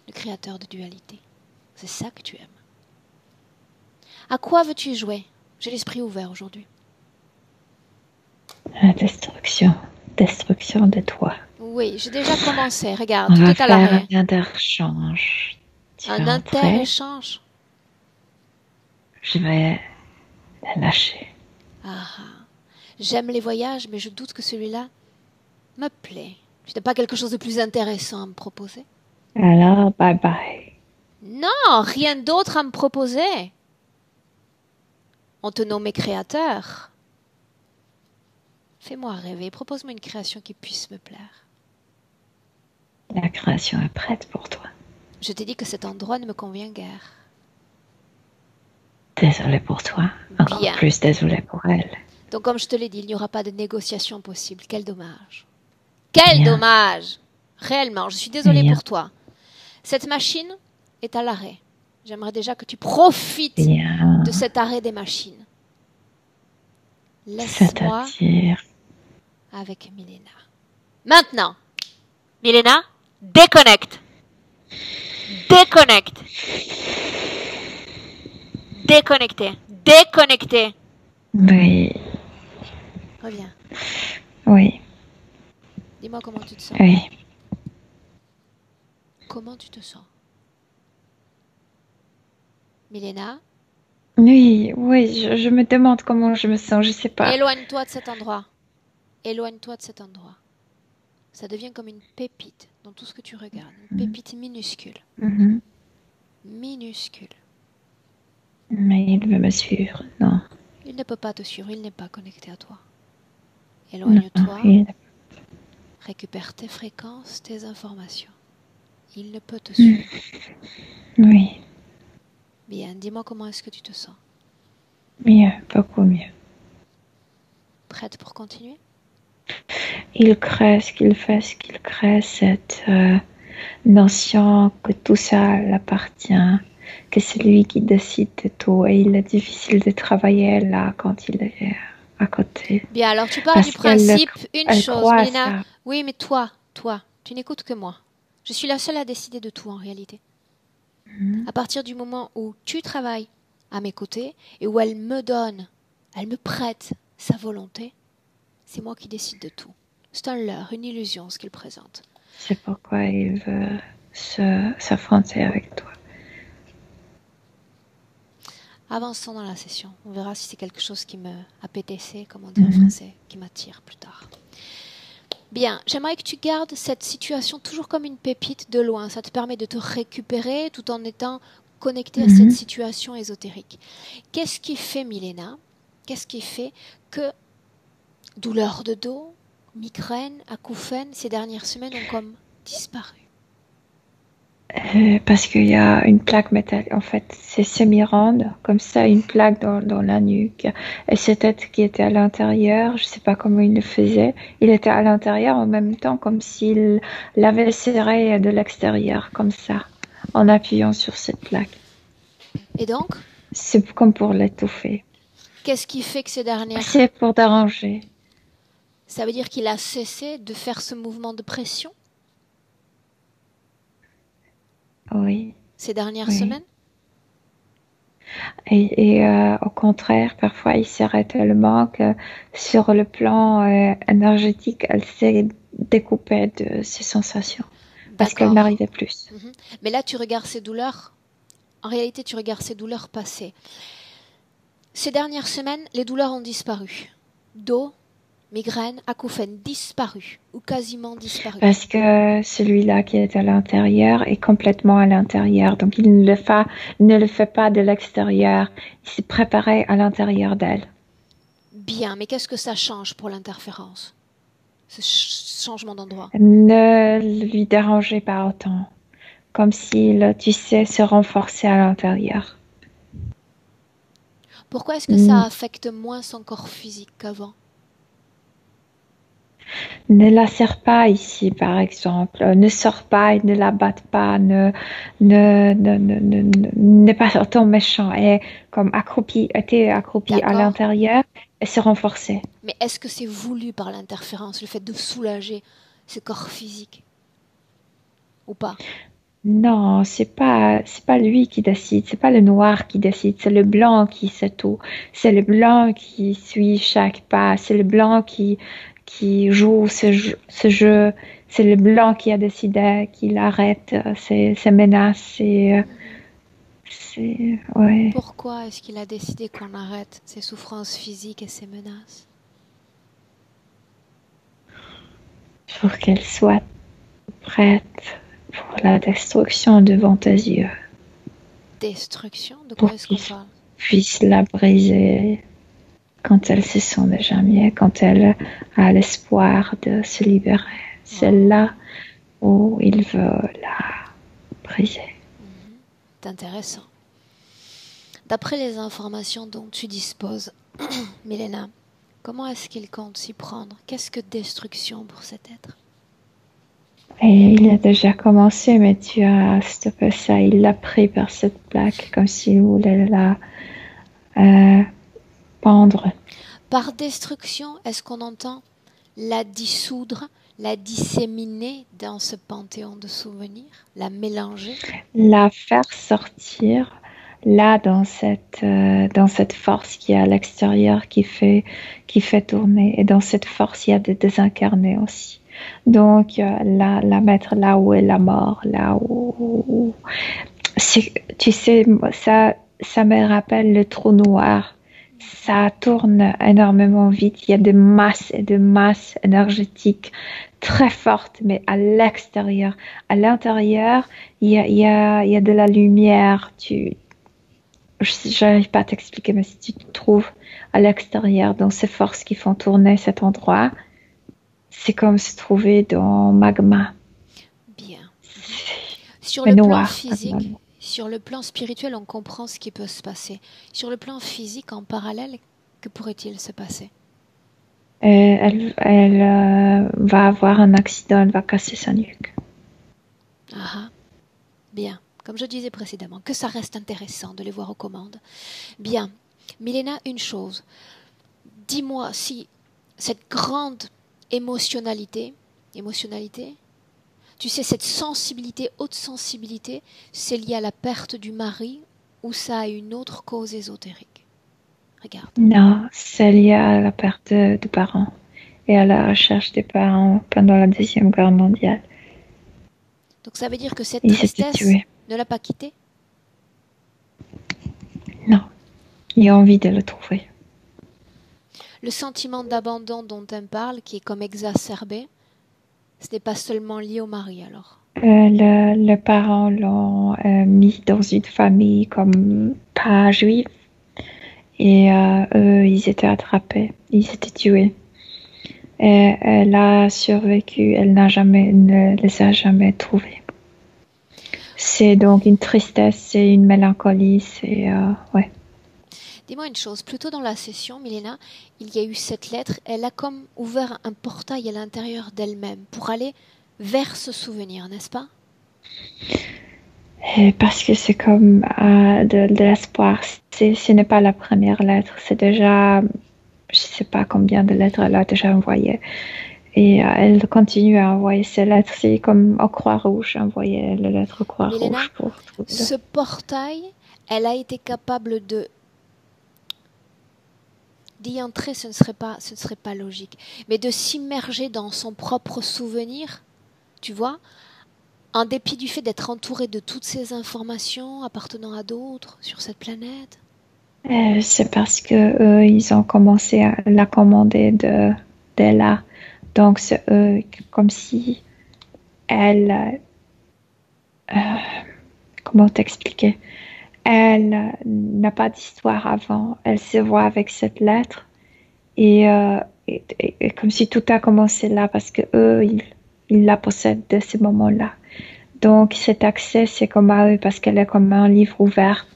Speaker 1: Le créateur de dualité. C'est ça que tu aimes. À quoi veux-tu jouer? J'ai l'esprit ouvert aujourd'hui.
Speaker 2: La destruction. Destruction de toi.
Speaker 1: Oui, j'ai déjà commencé. Regarde,
Speaker 2: On
Speaker 1: tout
Speaker 2: va
Speaker 1: est à
Speaker 2: faire
Speaker 1: l'arrêt.
Speaker 2: un interéchange.
Speaker 1: Un interéchange?
Speaker 2: Je vais la lâcher.
Speaker 1: Ah, j'aime les voyages, mais je doute que celui-là me plaît. Tu n'as pas quelque chose de plus intéressant à me proposer?
Speaker 2: Alors, bye bye.
Speaker 1: Non, rien d'autre à me proposer. On te nommait créateur. Fais-moi rêver, propose-moi une création qui puisse me plaire.
Speaker 2: La création est prête pour toi.
Speaker 1: Je t'ai dit que cet endroit ne me convient guère.
Speaker 2: Désolée pour toi. Encore
Speaker 1: Bien.
Speaker 2: plus désolée pour elle.
Speaker 1: Donc comme je te l'ai dit, il n'y aura pas de négociation possible. Quel dommage. Quel dommage. Réellement, je suis désolée pour toi. Cette machine est à l'arrêt. J'aimerais déjà que tu profites de cet arrêt des machines. Laisse-moi avec Milena. Maintenant, Milena, déconnecte. Déconnecte. Déconnecté. Déconnecté.
Speaker 2: Oui,
Speaker 1: Reviens.
Speaker 2: oui,
Speaker 1: Dis-moi comment tu te sens.
Speaker 2: oui.
Speaker 1: Comment tu te sens? Milena,
Speaker 2: Oui, oui, je me demande comment je me sens, je sais pas.
Speaker 1: éloigne-toi de cet endroit. Éloigne-toi de cet endroit. Ça devient comme une pépite dans tout ce que tu regardes. Une pépite minuscule.
Speaker 2: Mhm.
Speaker 1: Minuscule.
Speaker 2: Mais il veut me suivre. Non,
Speaker 1: Il ne peut pas te suivre, il n'est pas connecté à toi.
Speaker 2: non,
Speaker 1: Éloigne-toi,
Speaker 2: il...
Speaker 1: récupère tes fréquences, tes informations. Il ne peut te
Speaker 2: Mm.
Speaker 1: suivre.
Speaker 2: Oui,
Speaker 1: Bien, dis-moi comment est-ce que tu te sens.
Speaker 2: mieux, beaucoup mieux.
Speaker 1: Prête pour continuer?
Speaker 2: Il crée ce qu'il fait, ce qu'il crée, cette notion que tout ça l'appartient, que c'est lui qui décide de tout et il est difficile de travailler là quand il est à côté.
Speaker 1: Bien, alors tu pars
Speaker 2: Parce
Speaker 1: du principe une
Speaker 2: elle
Speaker 1: chose,
Speaker 2: croit à
Speaker 1: Mélina.
Speaker 2: ça.
Speaker 1: Oui, mais toi, tu n'écoutes que moi. Je suis la seule à décider de tout en réalité.
Speaker 2: Mhm.
Speaker 1: À partir du moment où tu travailles à mes côtés et où elle me donne, elle me prête sa volonté, c'est moi qui décide de tout. C'est un leurre, une illusion ce qu'il présente.
Speaker 2: C'est pourquoi il veut s'affronter avec toi.
Speaker 1: Avançons dans la session. On verra si c'est quelque chose qui me appétissait, comme on dit en français, qui m'attire plus tard. Bien, j'aimerais que tu gardes cette situation toujours comme une pépite de loin. Ça te permet de te récupérer tout en étant connecté à cette situation ésotérique. Qu'est-ce qui fait, Milena, qu'est-ce qui fait que douleurs de dos, migraines, acouphènes, ces dernières semaines ont comme disparu?
Speaker 2: Parce qu'il y a une plaque métallique, en fait, c'est semi-ronde, comme ça, une plaque dans la nuque. Et cette tête qui était à l'intérieur, je sais pas comment il le faisait, il était à l'intérieur en même temps, comme s'il l'avait serré de l'extérieur, comme ça, en appuyant sur cette plaque.
Speaker 1: Et donc,
Speaker 2: C'est comme pour l'étouffer.
Speaker 1: qu'est-ce qui fait que ces dernières...
Speaker 2: C'est pour déranger.
Speaker 1: Ça veut dire qu'il a cessé de faire ce mouvement de pression
Speaker 2: Oui.
Speaker 1: ces dernières
Speaker 2: Oui.
Speaker 1: semaines?
Speaker 2: Et au contraire, parfois, il serrait tellement que sur le plan énergétique, elle s'est découpée de ses sensations parce qu'elle
Speaker 1: D'accord.
Speaker 2: n'arrivait plus.
Speaker 1: Mais là, tu regardes ces douleurs. En réalité, tu regardes ces douleurs passées. Ces dernières semaines, les douleurs ont disparu. Dos, migraine, acouphènes, disparu ou quasiment disparu.
Speaker 2: Parce que celui-là qui est à l'intérieur est complètement à l'intérieur. Donc, il ne le fait pas de l'extérieur. Il s'est préparé à l'intérieur d'elle.
Speaker 1: Bien, mais qu'est-ce que ça change pour l'interférence? Ce changement d'endroit.
Speaker 2: Ne lui dérangez pas autant. Comme s'il, tu sais, se renforçait à l'intérieur.
Speaker 1: Pourquoi est-ce que ça affecte moins son corps physique qu'avant?
Speaker 2: Ne la serre pas ici, par exemple. Ne sors pas et ne la batte pas. N'est pas autant méchant. Et comme était accroupie à l'intérieur et se renforcer.
Speaker 1: Mais est-ce que c'est voulu par l'interférence, le fait de soulager ce corps physique? Ou pas?
Speaker 2: Non, c'est pas lui qui décide. C'est pas le noir qui décide. C'est le blanc qui sait tout. C'est le blanc qui suit chaque pas. C'est le blanc qui joue ce jeu. C'est le blanc qui a décidé qu'il arrête ces menaces. Ouais.
Speaker 1: Pourquoi est-ce qu'il a décidé qu'on arrête ses souffrances physiques et ses menaces?
Speaker 2: Pour qu'elle soit prête pour la destruction devant tes yeux.
Speaker 1: Destruction? De quoi est-ce qu'on parle?
Speaker 2: Puisse la briser quand elle se sent déjà mieux, quand elle a l'espoir de se libérer. C'est là où il veut la briser.
Speaker 1: C'est intéressant. D'après les informations dont tu disposes, Milena, comment est-ce qu'il compte s'y prendre? Qu'est-ce que destruction pour cet être?
Speaker 2: Et il a déjà commencé, mais tu as stoppé ça. Il l'a pris par cette plaque comme s'il voulait la pendre.
Speaker 1: Par destruction, est-ce qu'on entend la dissoudre, La disséminer dans ce panthéon de souvenirs, la mélanger.
Speaker 2: La faire sortir là dans cette force qui est à l'extérieur qui fait tourner. Et dans cette force, il y a des désincarnés aussi. Donc, la mettre là où est la mort, là où... Tu sais, ça me rappelle le trou noir. Ça tourne énormément vite. Il y a des masses et des masses énergétiques très fortes, mais à l'extérieur. À l'intérieur, il y a de la lumière. Je n'arrive pas à t'expliquer, mais si tu te trouves à l'extérieur, dans ces forces qui font tourner cet endroit, c'est comme se trouver dans magma.
Speaker 1: Bien. Sur le plan physique,
Speaker 2: magma.
Speaker 1: Sur le plan spirituel, on comprend ce qui peut se passer. Sur le plan physique, en parallèle, que pourrait-il se passer?
Speaker 2: Elle va avoir un accident, elle va casser sa nuque.
Speaker 1: Ah, bien. Comme je disais précédemment, que ça reste intéressant de les voir aux commandes. Bien. Milena, une chose. Dis-moi si cette grande émotionnalité, tu sais, cette sensibilité, haute sensibilité, c'est lié à la perte du mari ou ça a une autre cause ésotérique? Regarde.
Speaker 2: Non, c'est lié à la perte de parents et à la recherche des parents pendant la Deuxième Guerre mondiale.
Speaker 1: Donc ça veut dire que cette
Speaker 2: Ils étaient
Speaker 1: tristesse
Speaker 2: tués.
Speaker 1: ne l'a pas quitté?
Speaker 2: Non, il a envie de le trouver.
Speaker 1: Le sentiment d'abandon dont elle parle, qui est comme exacerbé, ce n'est pas seulement lié au mari alors?
Speaker 2: Les parents l'ont mis dans une famille comme pas juive et eux, ils étaient attrapés, ils étaient tués. Et elle a survécu, elle ne les a jamais trouvés. C'est donc une tristesse, c'est une mélancolie, c'est ouais.
Speaker 1: Dis-moi une chose, plus tôt dans la session, Milena, il y a eu cette lettre, elle a comme ouvert un portail à l'intérieur d'elle-même pour aller vers ce souvenir, n'est-ce pas?
Speaker 2: Et parce que c'est comme de l'espoir. Ce n'est pas la première lettre, c'est déjà, je ne sais pas combien de lettres elle a déjà envoyées. Et elle continue à envoyer ces lettres. C'est comme au Croix-Rouge, envoyer les lettres au Croix-Rouge.
Speaker 1: Ce portail, elle a été capable d'y entrer, ce ne serait pas logique, mais de s'immerger dans son propre souvenir, tu vois, en dépit du fait d'être entourée de toutes ces informations appartenant à d'autres sur cette planète.
Speaker 2: C'est parce que ils ont commencé à la commander d'Ella. Donc c'est comme si elle, comment t'expliquer? Elle n'a pas d'histoire avant. Elle se voit avec cette lettre et comme si tout a commencé là parce que eux, ils la possèdent de ces moments-là. Donc cet accès, c'est comme à eux parce qu'elle est comme un livre ouvert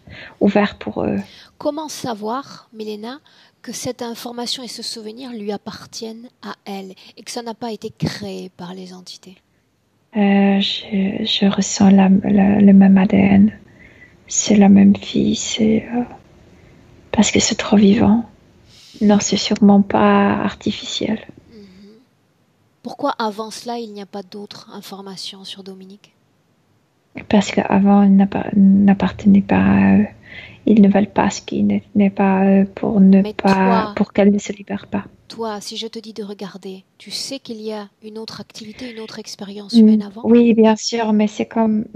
Speaker 2: pour eux.
Speaker 1: Comment savoir, Milena, que cette information et ce souvenir lui appartiennent à elle et que ça n'a pas été créé par les entités?
Speaker 2: Je ressens le même ADN. C'est la même fille, c'est parce que c'est trop vivant. Non, c'est sûrement pas artificiel.
Speaker 1: Pourquoi avant cela, il n'y a pas d'autres informations sur Dominique?
Speaker 2: Parce qu'avant, il n'appartenait pas à eux. Ils ne veulent pas ce qui n'est pas à eux pour qu'elle ne se libère pas.
Speaker 1: Toi, si je te dis de regarder, tu sais qu'il y a une autre activité, une autre expérience humaine avant?
Speaker 2: Oui, bien sûr, mais c'est comme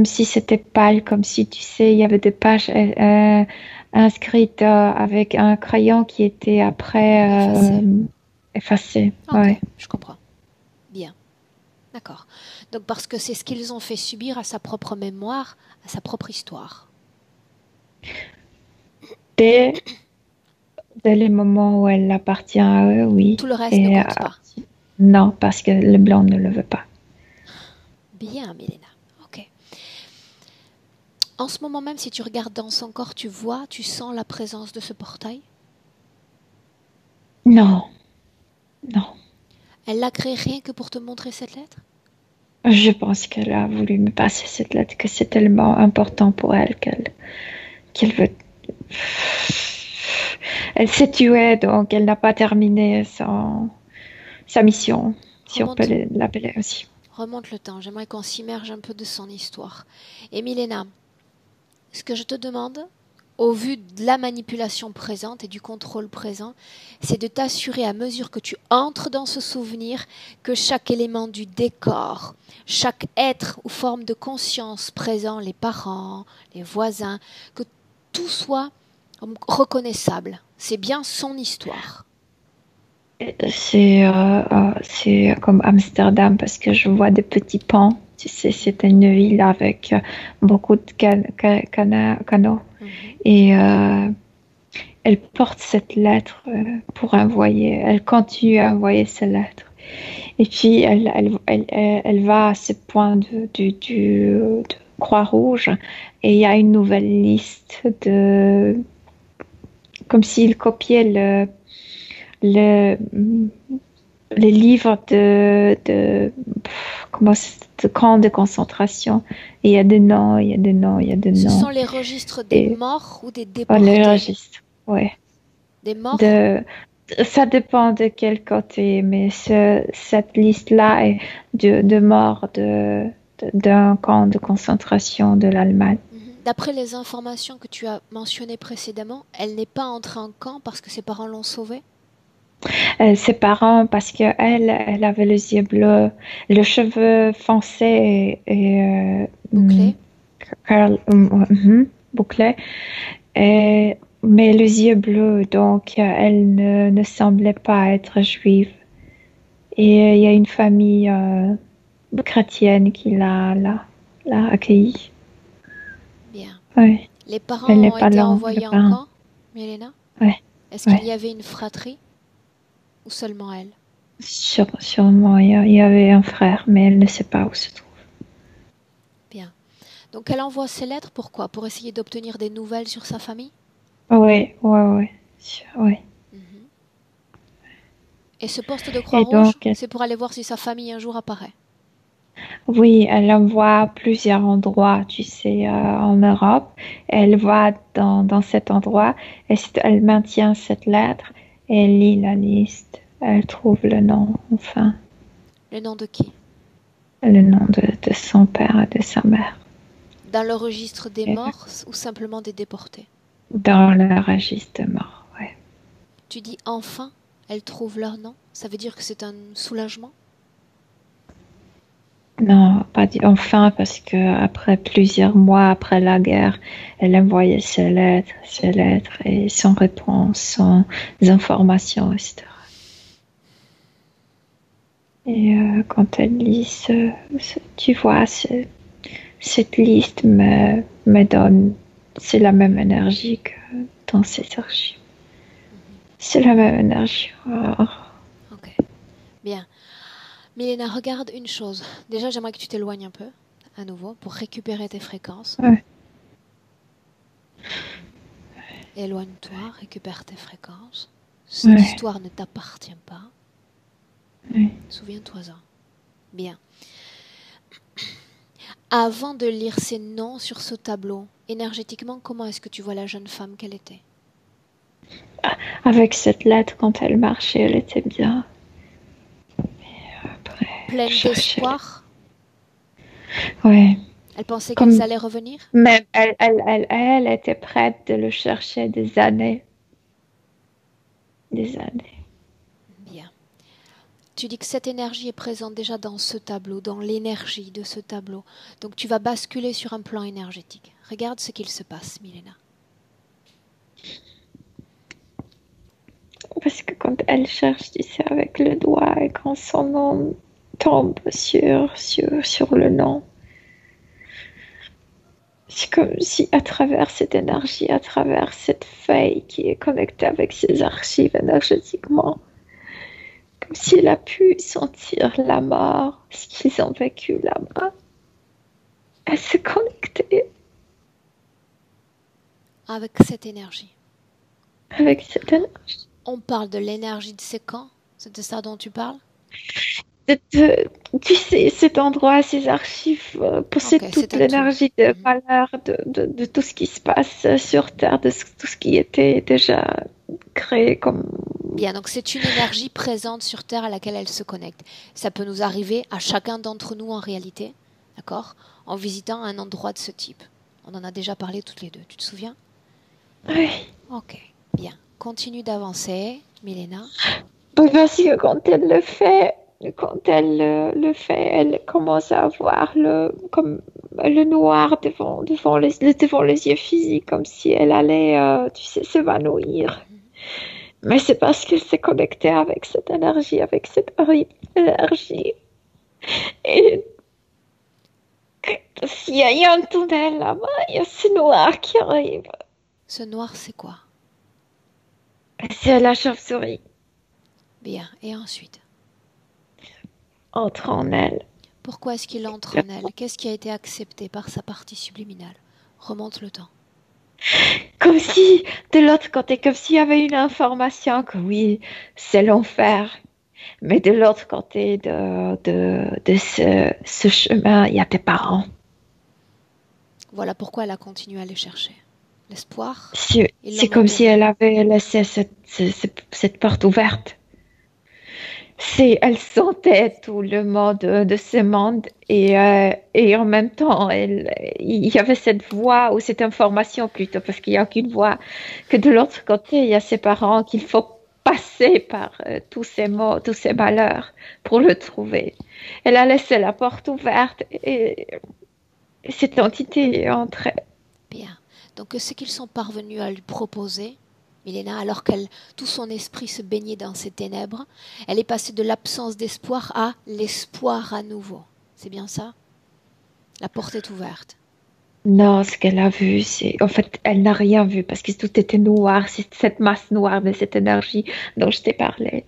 Speaker 2: si c'était pâle, comme si, tu sais, il y avait des pages inscrites avec un crayon qui était après effacé.
Speaker 1: Ok,
Speaker 2: ouais.
Speaker 1: je comprends. Bien. D'accord. Donc parce que c'est ce qu'ils ont fait subir à sa propre mémoire, à sa propre histoire.
Speaker 2: Dès les moments où elle appartient à eux, oui.
Speaker 1: Tout le reste ne compte pas.
Speaker 2: Non, parce que le blanc ne le veut pas.
Speaker 1: Bien, Milena. Ok. En ce moment même, si tu regardes dans son corps, tu sens la présence de ce portail?
Speaker 2: Non. Non.
Speaker 1: Elle l'a créé rien que pour te montrer cette lettre?
Speaker 2: Je pense qu'elle a voulu me passer cette lettre, que c'est tellement important pour elle qu'elle veut... Elle s'est tuée, donc elle n'a pas terminé sa mission. si on peut l'appeler aussi.
Speaker 1: Remonte le temps. J'aimerais qu'on s'immerge un peu de son histoire. Et Milena, ce que je te demande, au vu de la manipulation présente et du contrôle présent, c'est de t'assurer à mesure que tu entres dans ce souvenir que chaque élément du décor, chaque être ou forme de conscience présent, les parents, les voisins, que tout soit reconnaissable. C'est bien son histoire.
Speaker 2: C'est comme Amsterdam parce que je vois des petits ponts. Tu sais, c'est une ville avec beaucoup de canaux. Et elle porte cette lettre pour envoyer. Elle continue à envoyer cette lettre. Et puis, elle va à ce point de Croix-Rouge et il y a une nouvelle liste comme s'il copiait les livres de camps de concentration. Et il y a des noms, il y a des noms, il y a des noms.
Speaker 1: Ce sont les registres des morts ou des déportés?
Speaker 2: Les registres, oui.
Speaker 1: Des morts?
Speaker 2: Ça dépend de quel côté, mais cette liste-là est de morts d'un camp de concentration de l'Allemagne.
Speaker 1: D'après les informations que tu as mentionnées précédemment, elle n'est pas entrée en camp parce que ses parents l'ont sauvée?
Speaker 2: Ses parents, parce qu'elle avait les yeux bleus, le cheveu foncé et
Speaker 1: bouclé.
Speaker 2: Bouclé. Mais les yeux bleus, donc elle ne semblait pas être juive. Et il y a une famille chrétienne qui l'a accueillie.
Speaker 1: Bien.
Speaker 2: Ouais.
Speaker 1: Les parents ont été envoyés en camp, Milena?
Speaker 2: Ouais.
Speaker 1: Est-ce qu'il y avait une fratrie ou seulement elle?
Speaker 2: Sûrement, il y avait un frère, mais elle ne sait pas où se trouve.
Speaker 1: Bien. Donc elle envoie ces lettres, pourquoi? Pour essayer d'obtenir des nouvelles sur sa famille?
Speaker 2: Oui.
Speaker 1: Et ce poste de Croix-Rouge, c'est pour aller voir si sa famille un jour apparaît?
Speaker 2: Oui, elle envoie à plusieurs endroits, tu sais, en Europe. Elle va dans cet endroit et elle maintient cette lettre et elle lit la liste. Elle trouve le nom, enfin.
Speaker 1: Le nom de qui?
Speaker 2: Le nom de son père et de sa mère.
Speaker 1: Dans le registre des morts ou simplement des déportés?
Speaker 2: Dans le registre des morts, oui.
Speaker 1: Tu dis enfin, elle trouve leur nom? Ça veut dire que c'est un soulagement?
Speaker 2: Non, pas dit enfin, parce que après plusieurs mois après la guerre, elle envoyait ses lettres et sans réponse, sans informations, etc. Et quand elle lit tu vois, cette liste me donne, c'est la même énergie que dans ces archives. C'est la même énergie. Oh.
Speaker 1: Ok, bien. Milena, regarde une chose. Déjà, j'aimerais que tu t'éloignes un peu, à nouveau, pour récupérer tes fréquences.
Speaker 2: Ouais.
Speaker 1: Éloigne-toi, récupère tes fréquences. Cette histoire ne t'appartient pas. Souviens-toi-en. Bien. Avant de lire ces noms sur ce tableau, énergétiquement, comment est-ce que tu vois la jeune femme qu'elle était?
Speaker 2: Avec cette lettre, quand elle marchait, elle était bien.
Speaker 1: Pleine d'espoir?
Speaker 2: Oui.
Speaker 1: Elle pensait qu'ils allaient revenir?
Speaker 2: Mais elle était prête de le chercher des années. Des années.
Speaker 1: Bien. Tu dis que cette énergie est présente déjà dans ce tableau, dans l'énergie de ce tableau. Donc tu vas basculer sur un plan énergétique. Regarde ce qu'il se passe, Milena.
Speaker 2: Parce que quand elle cherche, tu sais, avec le doigt, et quand son nom tombe sur le nom, c'est comme si à travers cette énergie, à travers cette feuille qui est connectée avec ses archives énergétiquement, comme si elle a pu sentir la mort, ce qu'ils ont vécu là-bas. Elle s'est connectée.
Speaker 1: Avec cette énergie.
Speaker 2: Avec cette énergie.
Speaker 1: On parle de l'énergie de ces camps? C'est de ça dont tu parles?
Speaker 2: Tu sais, cet endroit, ces archives possèdent toute l'énergie de valeur de tout ce qui se passe sur Terre, de tout ce qui était déjà créé comme
Speaker 1: Bien, donc c'est une énergie présente sur Terre à laquelle elle se connecte. Ça peut nous arriver à chacun d'entre nous en réalité, d'accord, en visitant un endroit de ce type. On en a déjà parlé toutes les deux, tu te souviens?
Speaker 2: Oui.
Speaker 1: Ok, bien. Continue d'avancer, Milena.
Speaker 2: Oui, parce que quand elle le fait, elle commence à avoir comme le noir devant les yeux physiques, comme si elle allait, tu sais, s'évanouir. Mais c'est parce qu'elle s'est connectée avec cette énergie, avec cette horrible énergie. Et il y a un tunnel là-bas, il y a ce noir qui arrive.
Speaker 1: Ce noir, c'est quoi?
Speaker 2: C'est la chauve-souris
Speaker 1: Bien, et ensuite?
Speaker 2: entre en elle.
Speaker 1: Pourquoi est-ce qu'il entre en elle? Qu'est-ce qui a été accepté par sa partie subliminale? Remonte le temps.
Speaker 2: Comme si, de l'autre côté, comme s'il y avait une information que oui, c'est l'enfer. Mais de l'autre côté de ce chemin, il y a tes parents.
Speaker 1: Voilà pourquoi elle a continué à les chercher. L'espoir,
Speaker 2: C'est comme si elle avait laissé cette porte ouverte. Elle sentait tout le monde de ce monde et en même temps, il y avait cette voix ou cette information plutôt, parce qu'il n'y a qu'une voix, que de l'autre côté, il y a ses parents qu'il faut passer par tous ces maux, tous ces malheurs pour le trouver. Elle a laissé la porte ouverte et cette entité est entrée.
Speaker 1: Bien. Donc ce qu'ils sont parvenus à lui proposer, Milena, alors tout son esprit se baignait dans ces ténèbres, elle est passée de l'absence d'espoir à l'espoir à nouveau. C'est bien ça? La porte est ouverte.
Speaker 2: Non, ce qu'elle a vu, c'est... En fait, elle n'a rien vu parce que tout était noir, c'est cette masse noire de cette énergie dont je t'ai parlé.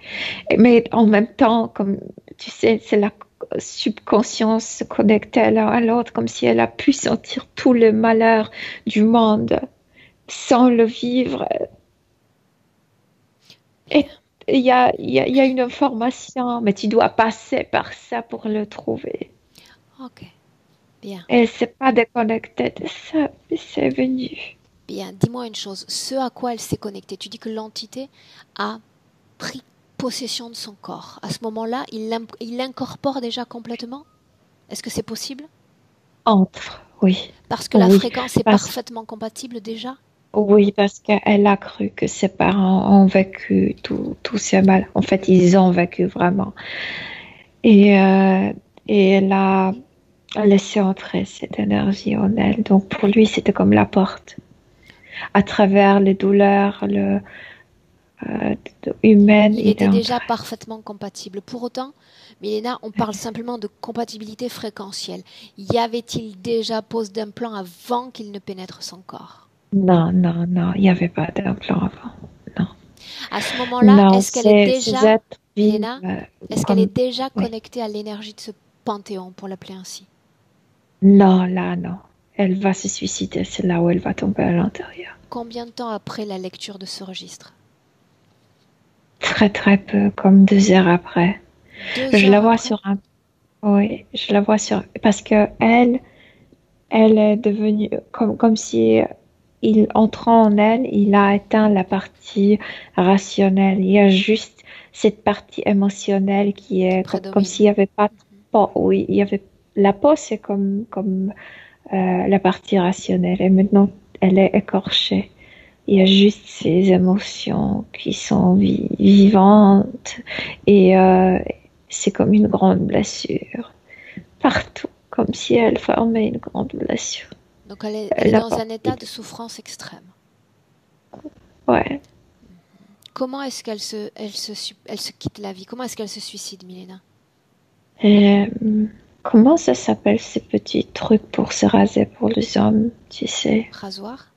Speaker 2: Mais en même temps, comme tu sais, c'est la subconscience se connectait l'un à l'autre, comme si elle a pu sentir tout le malheur du monde sans le vivre. Et il y a une information, mais tu dois passer par ça pour le trouver.
Speaker 1: Ok, bien.
Speaker 2: Elle ne s'est pas déconnectée de ça, mais c'est venu.
Speaker 1: Bien, dis-moi une chose. Ce à quoi elle s'est connectée, tu dis que l'entité a pris possession de son corps. À ce moment-là, il l'incorpore déjà complètement? Est-ce que c'est possible?
Speaker 2: Oui.
Speaker 1: Parce que la fréquence est parfaitement compatible déjà?
Speaker 2: Oui, parce qu'elle a cru que ses parents ont vécu tout ce mal. En fait, ils ont vécu vraiment. Et elle a laissé entrer cette énergie en elle. Donc, pour lui, c'était comme la porte. À travers les douleurs humaines,
Speaker 1: il était déjà parfaitement compatible. Pour autant, Milena, on parle simplement de compatibilité fréquentielle. Y avait-il déjà pose d'implant avant qu'il ne pénètre son corps?
Speaker 2: Non, il n'y avait pas d'implant avant. Non.
Speaker 1: À ce moment-là, est-ce qu'elle est déjà, Milena, est-ce qu'elle est déjà connectée à l'énergie de ce panthéon, pour l'appeler ainsi?
Speaker 2: Non, là, non. Elle va se suicider, c'est là où elle va tomber à l'intérieur.
Speaker 1: Combien de temps après la lecture de ce
Speaker 2: Très, très peu, comme 2 heures après. Je la vois sur un... Oui, je la vois sur... Parce que elle est devenue comme si... entrant en elle, il a éteint la partie rationnelle. Il y a juste cette partie émotionnelle qui est comme s'il n'y avait pas de peau. Oui, il y avait la peau, c'est comme la partie rationnelle. Et maintenant, elle est écorchée. Il y a juste ces émotions qui sont vivantes et c'est comme une grande blessure partout, comme si elle formait une grande blessure.
Speaker 1: Donc elle est dans un état de souffrance extrême.
Speaker 2: Ouais.
Speaker 1: Comment est-ce qu'elle se quitte la vie? Comment est-ce qu'elle se suicide, Milena?
Speaker 2: Comment ça s'appelle ces petits trucs pour se raser pour les hommes, tu sais?
Speaker 1: Rasoir?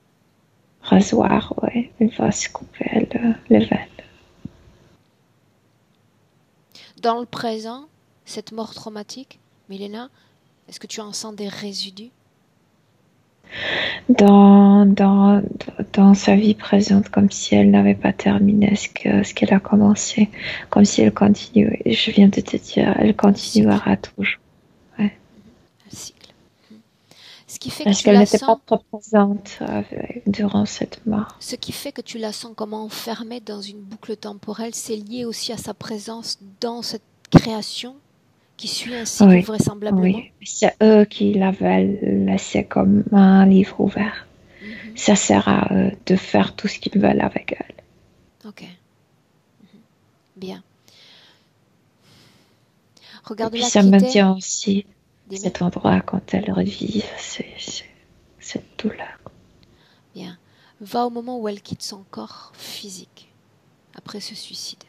Speaker 2: Rasoir, ouais. Elle va se couper les veines.
Speaker 1: Dans le présent, cette mort traumatique, Milena, est-ce que tu en sens des résidus?
Speaker 2: Dans sa vie présente, comme si elle n'avait pas terminé ce qu'elle a commencé, comme si elle continuait. Je viens de te dire, elle continuera toujours. Ouais.
Speaker 1: Un cycle. Ce qui fait que
Speaker 2: Parce
Speaker 1: tu
Speaker 2: qu'elle
Speaker 1: la
Speaker 2: n'était pas
Speaker 1: sens,
Speaker 2: trop présente durant cette mort.
Speaker 1: ce qui fait que tu la sens comme enfermée dans une boucle temporelle, c'est lié aussi à sa présence dans cette création qui suit un cycle
Speaker 2: Oui,
Speaker 1: vraisemblablement.
Speaker 2: oui. C'est eux qui l'avaient laissé comme un livre ouvert.
Speaker 1: Mhm.
Speaker 2: Ça sert à eux de faire tout ce qu'ils veulent avec elle.
Speaker 1: Ok, bien.
Speaker 2: Et puis
Speaker 1: Regarde-la
Speaker 2: ça
Speaker 1: quitter.
Speaker 2: maintient aussi
Speaker 1: Dis-moi.
Speaker 2: cet endroit quand elle revive cette douleur.
Speaker 1: Bien. Va au moment où elle quitte son corps physique, après ce suicide.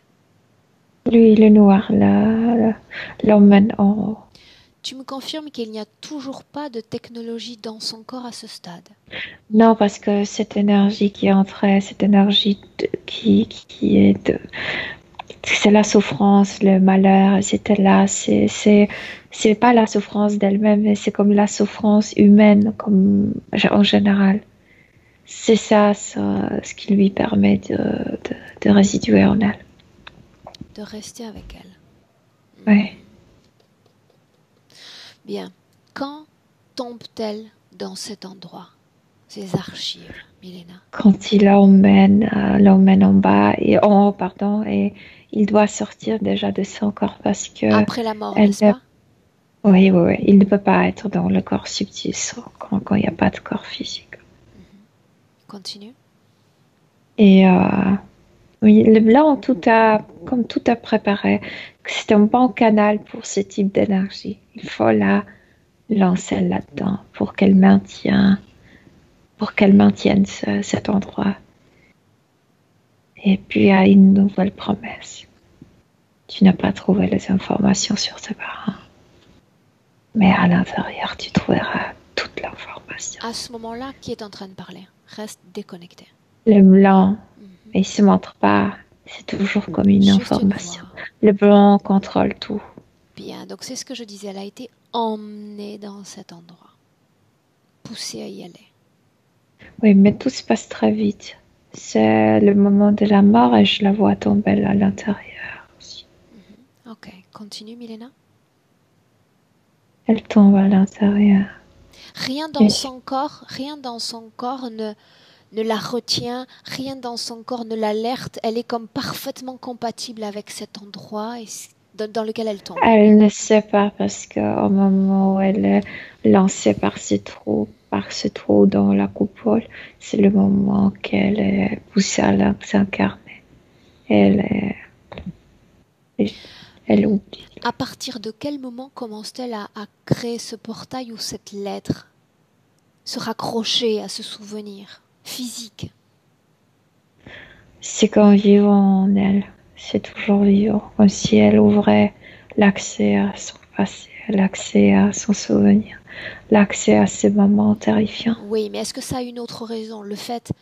Speaker 2: Lui, le noir, l'emmène en haut.
Speaker 1: Tu me confirmes qu'il n'y a toujours pas de technologie dans son corps à ce stade.
Speaker 2: Non, parce que cette énergie qui entrait, cette énergie qui est c'est la souffrance, le malheur, c'était là. C'est pas la souffrance d'elle-même, mais c'est comme la souffrance humaine, comme en général. C'est ça, ce qui lui permet de résiduer en elle.
Speaker 1: De rester avec elle.
Speaker 2: Ouais.
Speaker 1: Bien. Quand tombe-t-elle dans cet endroit, ces archives, Milena?
Speaker 2: Quand il l'emmène en bas et en haut, pardon, et il doit sortir déjà de son corps parce que
Speaker 1: Après la mort,
Speaker 2: elle
Speaker 1: n'est-ce
Speaker 2: ne-
Speaker 1: pas?
Speaker 2: oui, oui, oui, il ne peut pas être dans le corps subtil quand il n'y a pas de corps physique.
Speaker 1: Continue.
Speaker 2: Et oui, le blanc, comme tout a préparé, c'est un bon canal pour ce type d'énergie. Il faut la lancer là-dedans pour qu'elle maintienne cet endroit. Et puis, il y a une nouvelle promesse. Tu n'as pas trouvé les informations sur tes parents, mais à l'intérieur, tu trouveras toute l'information.
Speaker 1: À ce moment-là, qui est en train de parler? Reste déconnecté.
Speaker 2: Le blanc,
Speaker 1: Mhm.
Speaker 2: il ne se montre pas. C'est toujours comme une
Speaker 1: Juste une
Speaker 2: information.
Speaker 1: voix.
Speaker 2: Le blanc contrôle tout.
Speaker 1: Bien, donc c'est ce que je disais. Elle a été emmenée dans cet endroit, poussée à y aller.
Speaker 2: Oui, mais tout se passe très vite. C'est le moment de la mort et je la vois tomber à l'intérieur aussi.
Speaker 1: Ok, continue, Milena.
Speaker 2: Elle tombe à l'intérieur.
Speaker 1: Rien
Speaker 2: Et
Speaker 1: dans son corps ne la retient, rien dans son corps ne l'alerte. Elle est comme parfaitement compatible avec cet endroit dans lequel elle tombe.
Speaker 2: elle ne sait pas parce qu'au moment où elle est lancée par ce trou dans la coupole, c'est le moment qu'elle est poussée à s'incarner. Elle, elle oublie.
Speaker 1: À partir de quel moment commence-t-elle à créer ce portail ou cette lettre, se raccrocher à ce souvenir physique?
Speaker 2: C'est comme vivant en elle. C'est toujours vivant. Comme si elle ouvrait l'accès à son passé, l'accès à son souvenir, l'accès à ces moments terrifiants.
Speaker 1: Oui, mais est-ce que ça a une autre raison? Le fait,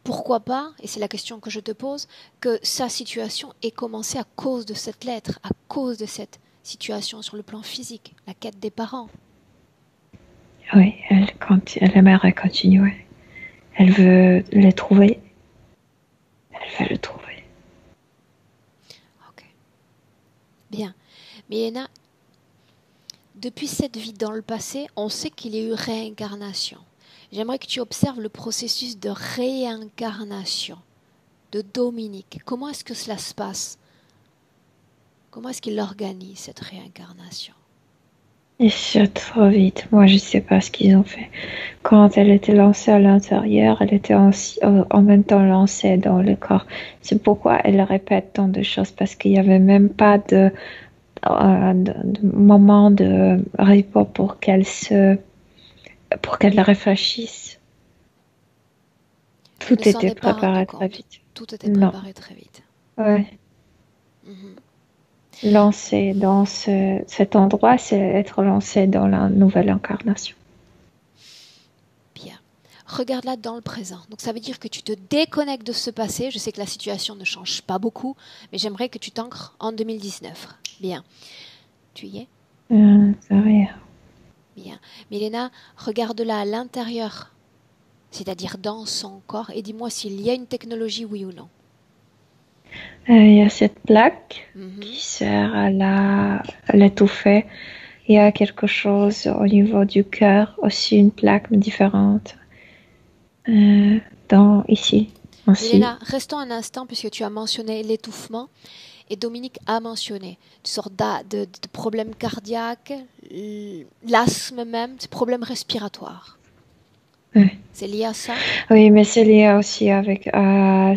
Speaker 1: pourquoi pas, et c'est la question que je te pose, que sa situation ait commencé à cause de cette lettre, à cause de cette situation sur le plan physique, la quête des parents.
Speaker 2: Oui, elle aimerait continuer. Elle veut le trouver. Elle veut le trouver.
Speaker 1: Ok. Bien. Milena, depuis cette vie dans le passé, on sait qu'il y a eu réincarnation. J'aimerais que tu observes le processus de réincarnation de Dominique. Comment est-ce que cela se passe? Comment est-ce qu'il organise cette réincarnation?
Speaker 2: Et c'est trop vite. Moi, je sais pas ce qu'ils ont fait. Quand elle était lancée à l'intérieur, elle était en même temps lancée dans le corps. C'est pourquoi elle répète tant de choses, parce qu'il n'y avait même pas de moment de repos pour qu'elle réfléchisse.
Speaker 1: Elle ne
Speaker 2: Tout
Speaker 1: s'en
Speaker 2: était
Speaker 1: est pas rendu
Speaker 2: préparé très
Speaker 1: compte.
Speaker 2: vite.
Speaker 1: Tout était
Speaker 2: Non.
Speaker 1: préparé très vite.
Speaker 2: Ouais.
Speaker 1: Mhm.
Speaker 2: Lancer dans cet endroit, c'est être lancé dans la nouvelle incarnation.
Speaker 1: Bien. Regarde-la dans le présent. Donc ça veut dire que tu te déconnectes de ce passé. Je sais que la situation ne change pas beaucoup, mais j'aimerais que tu t'ancres en 2019. Bien. Tu y es?
Speaker 2: Ça rien.
Speaker 1: Bien. Milena, regarde-la à l'intérieur, c'est-à-dire dans son corps, et dis-moi s'il y a une technologie, oui ou non.
Speaker 2: Il y a cette plaque
Speaker 1: Mhm.
Speaker 2: qui sert à l'étouffer Il y a quelque chose au niveau du cœur, aussi une plaque différente. Ici aussi.
Speaker 1: Milena, restons un instant puisque tu as mentionné l'étouffement et Dominique a mentionné une sorte de problème cardiaque, l'asthme même, des problèmes respiratoires.
Speaker 2: Ouais.
Speaker 1: C'est lié à ça?
Speaker 2: Oui, mais c'est lié aussi avec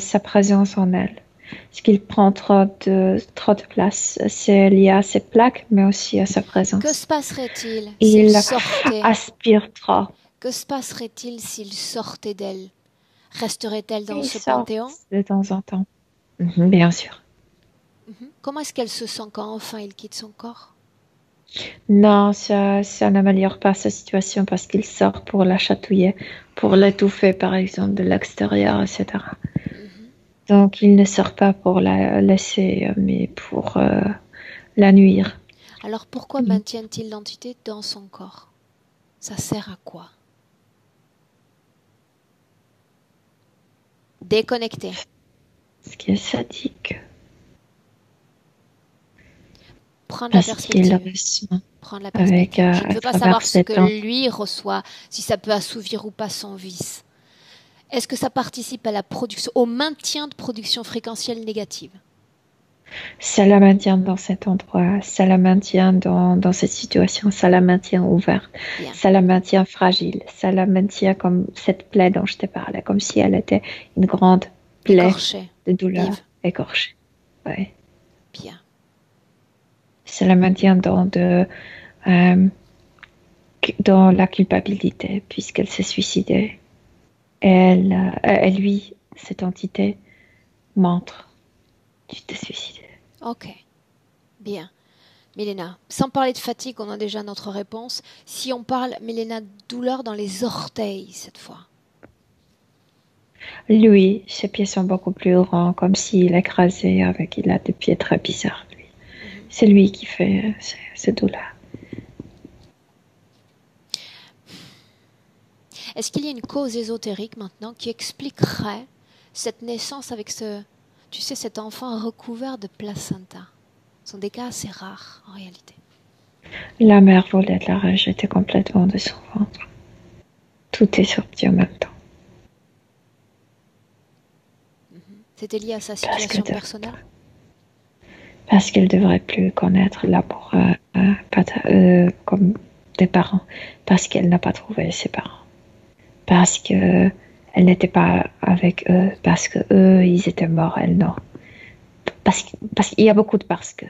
Speaker 2: sa présence en elle. Parce qu'il prend trop de place. C'est lié à ses plaques, mais aussi à sa présence.
Speaker 1: Que se passerait-il
Speaker 2: Il
Speaker 1: s'il sortait?
Speaker 2: aspire trop.
Speaker 1: Que se passerait-il s'il sortait d'elle? Resterait-elle dans
Speaker 2: Il
Speaker 1: ce
Speaker 2: sort
Speaker 1: panthéon?
Speaker 2: de temps en temps. Bien sûr.
Speaker 1: Comment est-ce qu'elle se sent quand enfin il quitte son corps?
Speaker 2: Non, ça n'améliore pas sa situation parce qu'il sort pour la chatouiller, pour l'étouffer par exemple de l'extérieur, etc. Donc il ne sort pas pour la laisser, mais pour la nuire.
Speaker 1: Alors pourquoi maintiennent-ils l'entité dans son corps? Ça sert à quoi? Déconnecté.
Speaker 2: Ce qui est sadique.
Speaker 1: Prendre la perspective. Prendre la perspective.
Speaker 2: Avec,
Speaker 1: je ne veux pas savoir ce que lui reçoit, si ça peut assouvir ou pas son vice. Est-ce que ça participe à la production, au maintien de production fréquentielle négative?
Speaker 2: Ça la maintient dans cet endroit, ça la maintient dans cette situation, ça la maintient ouverte,
Speaker 1: Bien.
Speaker 2: Ça la maintient fragile, ça la maintient comme cette plaie dont je te parlais, comme si elle était une grande plaie de douleur écorchée. Ouais.
Speaker 1: Bien.
Speaker 2: Ça la maintient dans la culpabilité, puisqu'elle s'est suicidée. Et lui, cette entité, montre. Tu t'es suicidé.
Speaker 1: Ok. Bien. Milena, sans parler de fatigue, on a déjà notre réponse. Si on parle, Milena, douleur dans les orteils cette fois.
Speaker 2: Lui, ses pieds sont beaucoup plus grands, comme s'il écrasait avec. Il a des pieds très bizarres, lui. C'est lui qui fait ces douleurs.
Speaker 1: Est-ce qu'il y a une cause ésotérique maintenant qui expliquerait cette naissance avec cet enfant recouvert de placenta? Ce sont des cas assez rares en réalité.
Speaker 2: La mère voulait la rejeter complètement de son ventre. Tout est sorti en même temps.
Speaker 1: C'était lié à sa situation personnelle?
Speaker 2: Parce qu'elle ne devrait plus connaître l'amour comme des parents. Parce qu'elle n'a pas trouvé ses parents. Parce qu'elle n'était pas avec eux. Parce qu'eux, ils étaient morts, elle non. Parce qu'il y a beaucoup de parce que.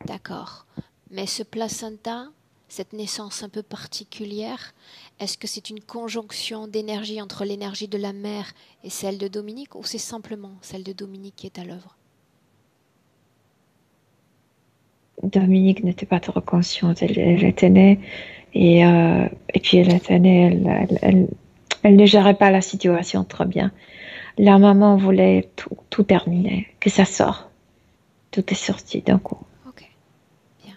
Speaker 1: D'accord. Mais ce placenta, cette naissance un peu particulière, est-ce que c'est une conjonction d'énergie entre l'énergie de la mère et celle de Dominique, ou c'est simplement celle de Dominique qui est à l'œuvre?
Speaker 2: Dominique n'était pas trop consciente. Elle était née et puis elle était née. Elle ne gérait pas la situation très bien. La maman voulait tout terminer, que ça sorte. Tout est sorti d'un coup.
Speaker 1: Ok, bien.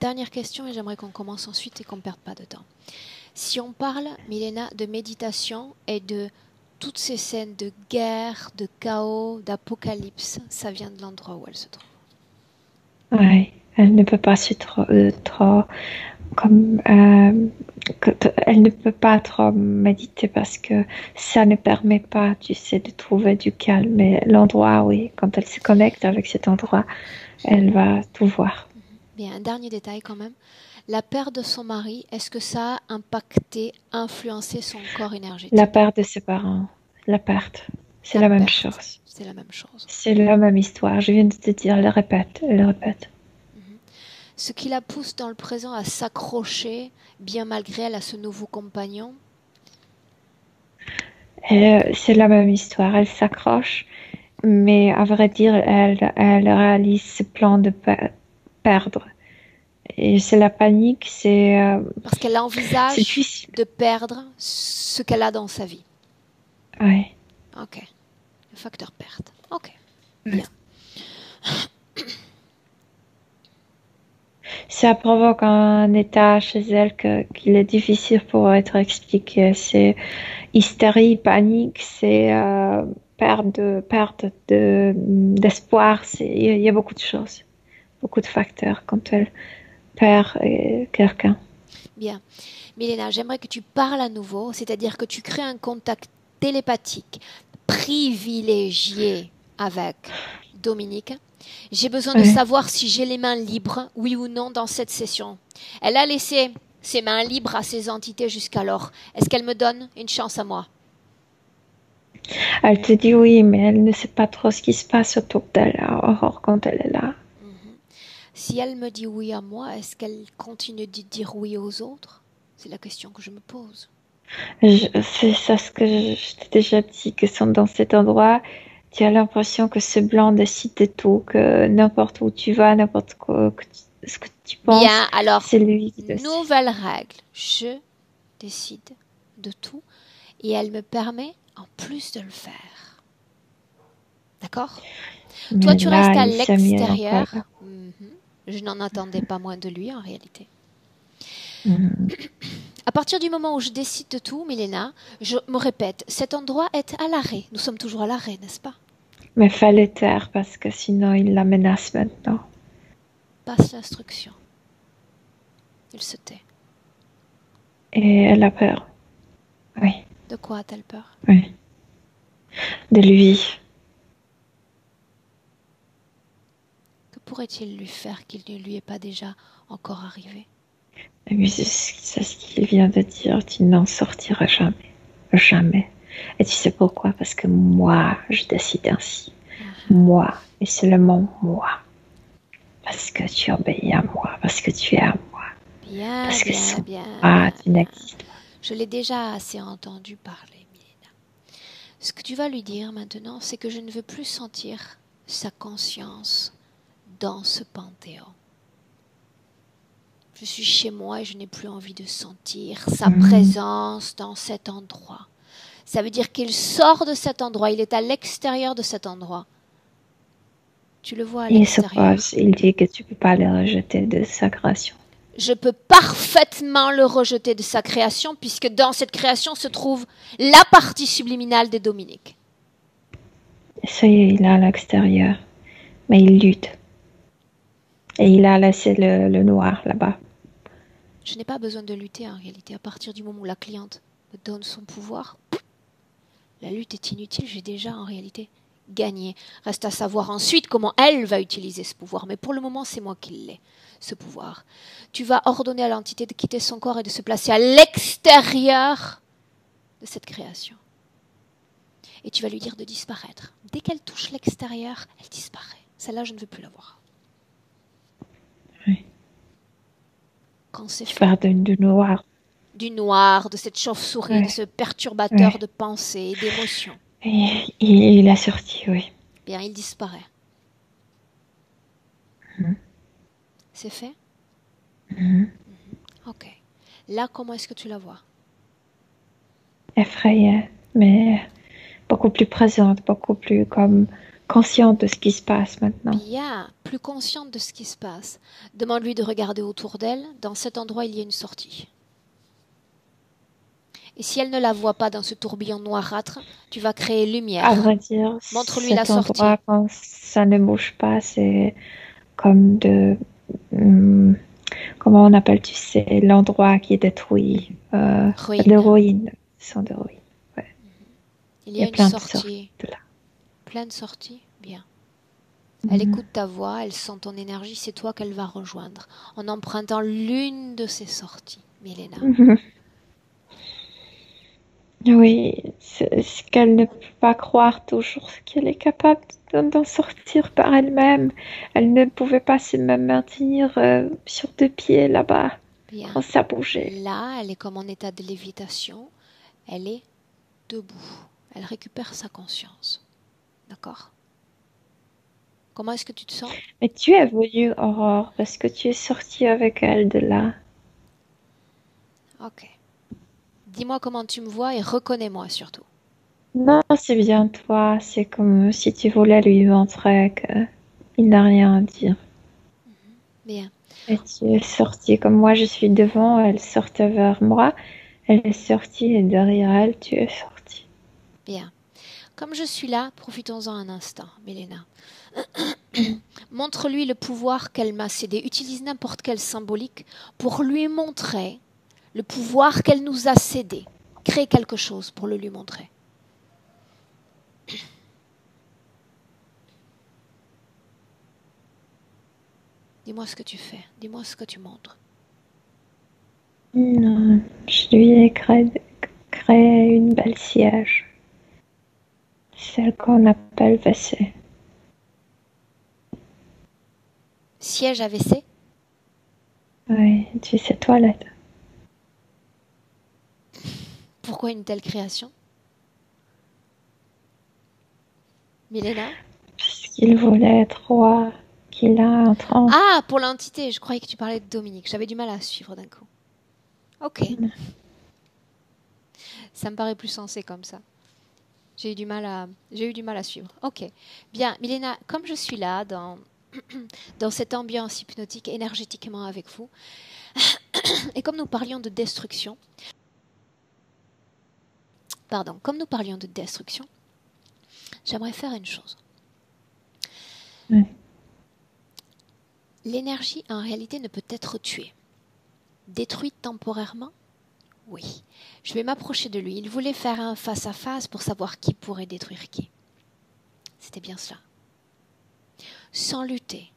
Speaker 1: Dernière question et j'aimerais qu'on commence ensuite et qu'on ne perde pas de temps. Si on parle, Milena, de méditation et de toutes ces scènes de guerre, de chaos, d'apocalypse, ça vient de l'endroit où elle se trouve.
Speaker 2: Oui, elle ne peut pas elle ne peut pas trop méditer parce que ça ne permet pas, tu sais, de trouver du calme. Mais l'endroit, oui, quand elle se connecte avec cet endroit, elle va tout voir.
Speaker 1: Bien, un dernier détail quand même. La perte de son mari, est-ce que ça a impacté, influencé son corps énergétique?
Speaker 2: La perte de ses parents, la perte, c'est la même chose.
Speaker 1: C'est la même chose.
Speaker 2: C'est la même histoire. Je viens de te dire, elle répète.
Speaker 1: Ce qui la pousse dans le présent à s'accrocher, bien malgré elle, à ce nouveau compagnon?
Speaker 2: C'est la même histoire. Elle s'accroche, mais à vrai dire, elle réalise ce plan de perdre. Et c'est la panique, c'est...
Speaker 1: Parce qu'elle envisage de perdre ce qu'elle a dans sa vie.
Speaker 2: Oui.
Speaker 1: Ok. Le facteur perte. Ok. Bien.
Speaker 2: Ça provoque un état chez elle qu'il est difficile pour être expliqué. C'est hystérie, panique, c'est perte d'espoir. Il y a beaucoup de choses, beaucoup de facteurs quand elle père et quelqu'un.
Speaker 1: Bien. Milena, j'aimerais que tu parles à nouveau, c'est-à-dire que tu crées un contact télépathique privilégié avec Dominique. J'ai besoin de savoir si j'ai les mains libres, oui ou non, dans cette session. Elle a laissé ses mains libres à ces entités jusqu'alors. Est-ce qu'elle me donne une chance à moi?
Speaker 2: Elle te dit oui, mais elle ne sait pas trop ce qui se passe autour d'elle, Aurore, quand elle est là.
Speaker 1: Si elle me dit oui à moi, est-ce qu'elle continue de dire oui aux autres? C'est la question que je me pose.
Speaker 2: C'est ça ce que je t'ai déjà dit, que sont dans cet endroit, tu as l'impression que ce blanc décide de tout, que n'importe où tu vas, n'importe quoi, ce que tu penses,
Speaker 1: bien, alors,
Speaker 2: c'est lui qui décide.
Speaker 1: Nouvelle règle. Je décide de tout et elle me permet en plus de le faire. D'accord? Toi, tu restes à l'extérieur. Je n'en attendais pas moins de lui en réalité. À partir du moment où je décide de tout, Milena, je me répète, cet endroit est à l'arrêt. Nous sommes toujours à l'arrêt, n'est-ce pas?
Speaker 2: Mais fallait taire parce que sinon il la menace maintenant.
Speaker 1: Passe l'instruction. Il se tait.
Speaker 2: Et elle a peur. Oui.
Speaker 1: De quoi a-t-elle peur?
Speaker 2: Oui. De lui.
Speaker 1: Que pourrait-il lui faire qu'il ne lui est pas déjà encore arrivé?
Speaker 2: Mais c'est ce qu'il vient de dire, tu n'en sortiras jamais. Jamais. Et tu sais pourquoi? Parce que moi, je décide ainsi. Moi, et seulement moi. Parce que tu obéis à moi, parce que tu es à moi.
Speaker 1: Bien,
Speaker 2: parce que
Speaker 1: bien, bien.
Speaker 2: Ah, tu n'existes pas.
Speaker 1: Je l'ai déjà assez entendu parler, Milena. Ce que tu vas lui dire maintenant, c'est que je ne veux plus sentir sa conscience dans ce panthéon. Je suis chez moi et je n'ai plus envie de sentir sa présence dans cet endroit. Ça veut dire qu'il sort de cet endroit, il est à l'extérieur de cet endroit. Tu le vois à l'extérieur.
Speaker 2: Il se pose, il dit que tu ne peux pas le rejeter de sa création.
Speaker 1: Je peux parfaitement le rejeter de sa création, puisque dans cette création se trouve la partie subliminale des Dominiques.
Speaker 2: Ça y est, il est à l'extérieur, mais il lutte. Et il a laissé le noir là-bas.
Speaker 1: Je n'ai pas besoin de lutter en réalité. À partir du moment où la cliente me donne son pouvoir, la lutte est inutile. J'ai déjà en réalité gagné. Reste à savoir ensuite comment elle va utiliser ce pouvoir. Mais pour le moment, c'est moi qui l'ai, ce pouvoir. Tu vas ordonner à l'entité de quitter son corps et de se placer à l'extérieur de cette création. Et tu vas lui dire de disparaître. Dès qu'elle touche l'extérieur, elle disparaît. Celle-là, je ne veux plus la voir.
Speaker 2: Oui.
Speaker 1: Quand c'est
Speaker 2: tu parles du noir.
Speaker 1: Du noir, de cette chauve-souris, de ce perturbateur de pensée et d'émotion.
Speaker 2: Et il a sorti, oui.
Speaker 1: Bien, il disparaît. C'est fait? Ok. Là, comment est-ce que tu la vois?
Speaker 2: Effrayée, mais beaucoup plus présente, beaucoup plus comme consciente de ce qui se passe maintenant.
Speaker 1: Bien, plus consciente de ce qui se passe. Demande-lui de regarder autour d'elle. Dans cet endroit, il y a une sortie. Et si elle ne la voit pas dans ce tourbillon noirâtre, tu vas créer lumière.
Speaker 2: À vrai dire,
Speaker 1: montre-lui la sortie.
Speaker 2: Endroit, quand ça ne bouge pas, c'est comme de... comment on appelle, tu sais, l'endroit qui est détruit. De ruines. Ce sont des ruines. Ouais.
Speaker 1: Il y a
Speaker 2: plein
Speaker 1: une
Speaker 2: de
Speaker 1: sortie.
Speaker 2: De là.
Speaker 1: Plein de sorties? Bien. Elle écoute ta voix, elle sent ton énergie, c'est toi qu'elle va rejoindre en empruntant l'une de ces sorties, Milena.
Speaker 2: Oui, c'est ce qu'elle ne peut pas croire toujours, ce qu'elle est capable d'en sortir par elle-même. Elle ne pouvait pas se maintenir sur deux pieds là-bas.
Speaker 1: Bien.
Speaker 2: Quand ça bougeait.
Speaker 1: Là, elle est comme en état de lévitation. Elle est debout. Elle récupère sa conscience. D'accord? Comment est-ce que tu te sens?
Speaker 2: Mais tu es venue, Aurore, parce que tu es sortie avec elle de là.
Speaker 1: Ok. Dis-moi comment tu me vois et reconnais-moi surtout.
Speaker 2: Non, c'est bien toi. C'est comme si tu voulais lui montrer qu'il n'a rien à dire.
Speaker 1: Bien.
Speaker 2: Et tu es sortie. Comme moi, je suis devant, elle sortait vers moi. Elle est sortie et derrière elle, tu es sortie.
Speaker 1: Bien. Comme je suis là, profitons-en un instant, Milena. Montre-lui le pouvoir qu'elle m'a cédé. Utilise n'importe quelle symbolique pour lui montrer le pouvoir qu'elle nous a cédé. Crée quelque chose pour le lui montrer. Dis-moi ce que tu fais. Dis-moi ce que tu montres.
Speaker 2: Non, je lui ai créé une belle siège. Celle qu'on appelle WC.
Speaker 1: Siège à WC?
Speaker 2: Oui, tu sais, toilette.
Speaker 1: Pourquoi une telle création? Milena?
Speaker 2: Puisqu'il voulait être roi, qu'il a un tronc.
Speaker 1: Ah, pour l'entité, je croyais que tu parlais de Dominique. J'avais du mal à suivre d'un coup. Ok. Ça me paraît plus sensé comme ça. J'ai eu du mal à suivre. Ok. Bien, Milena, comme je suis là dans cette ambiance hypnotique énergétiquement avec vous, et comme nous parlions de destruction, j'aimerais faire une chose.
Speaker 2: Oui.
Speaker 1: L'énergie, en réalité, ne peut être tuée. Détruite temporairement? Oui. Je vais m'approcher de lui. Il voulait faire un face-à-face pour savoir qui pourrait détruire qui. C'était bien cela. Sans lutter.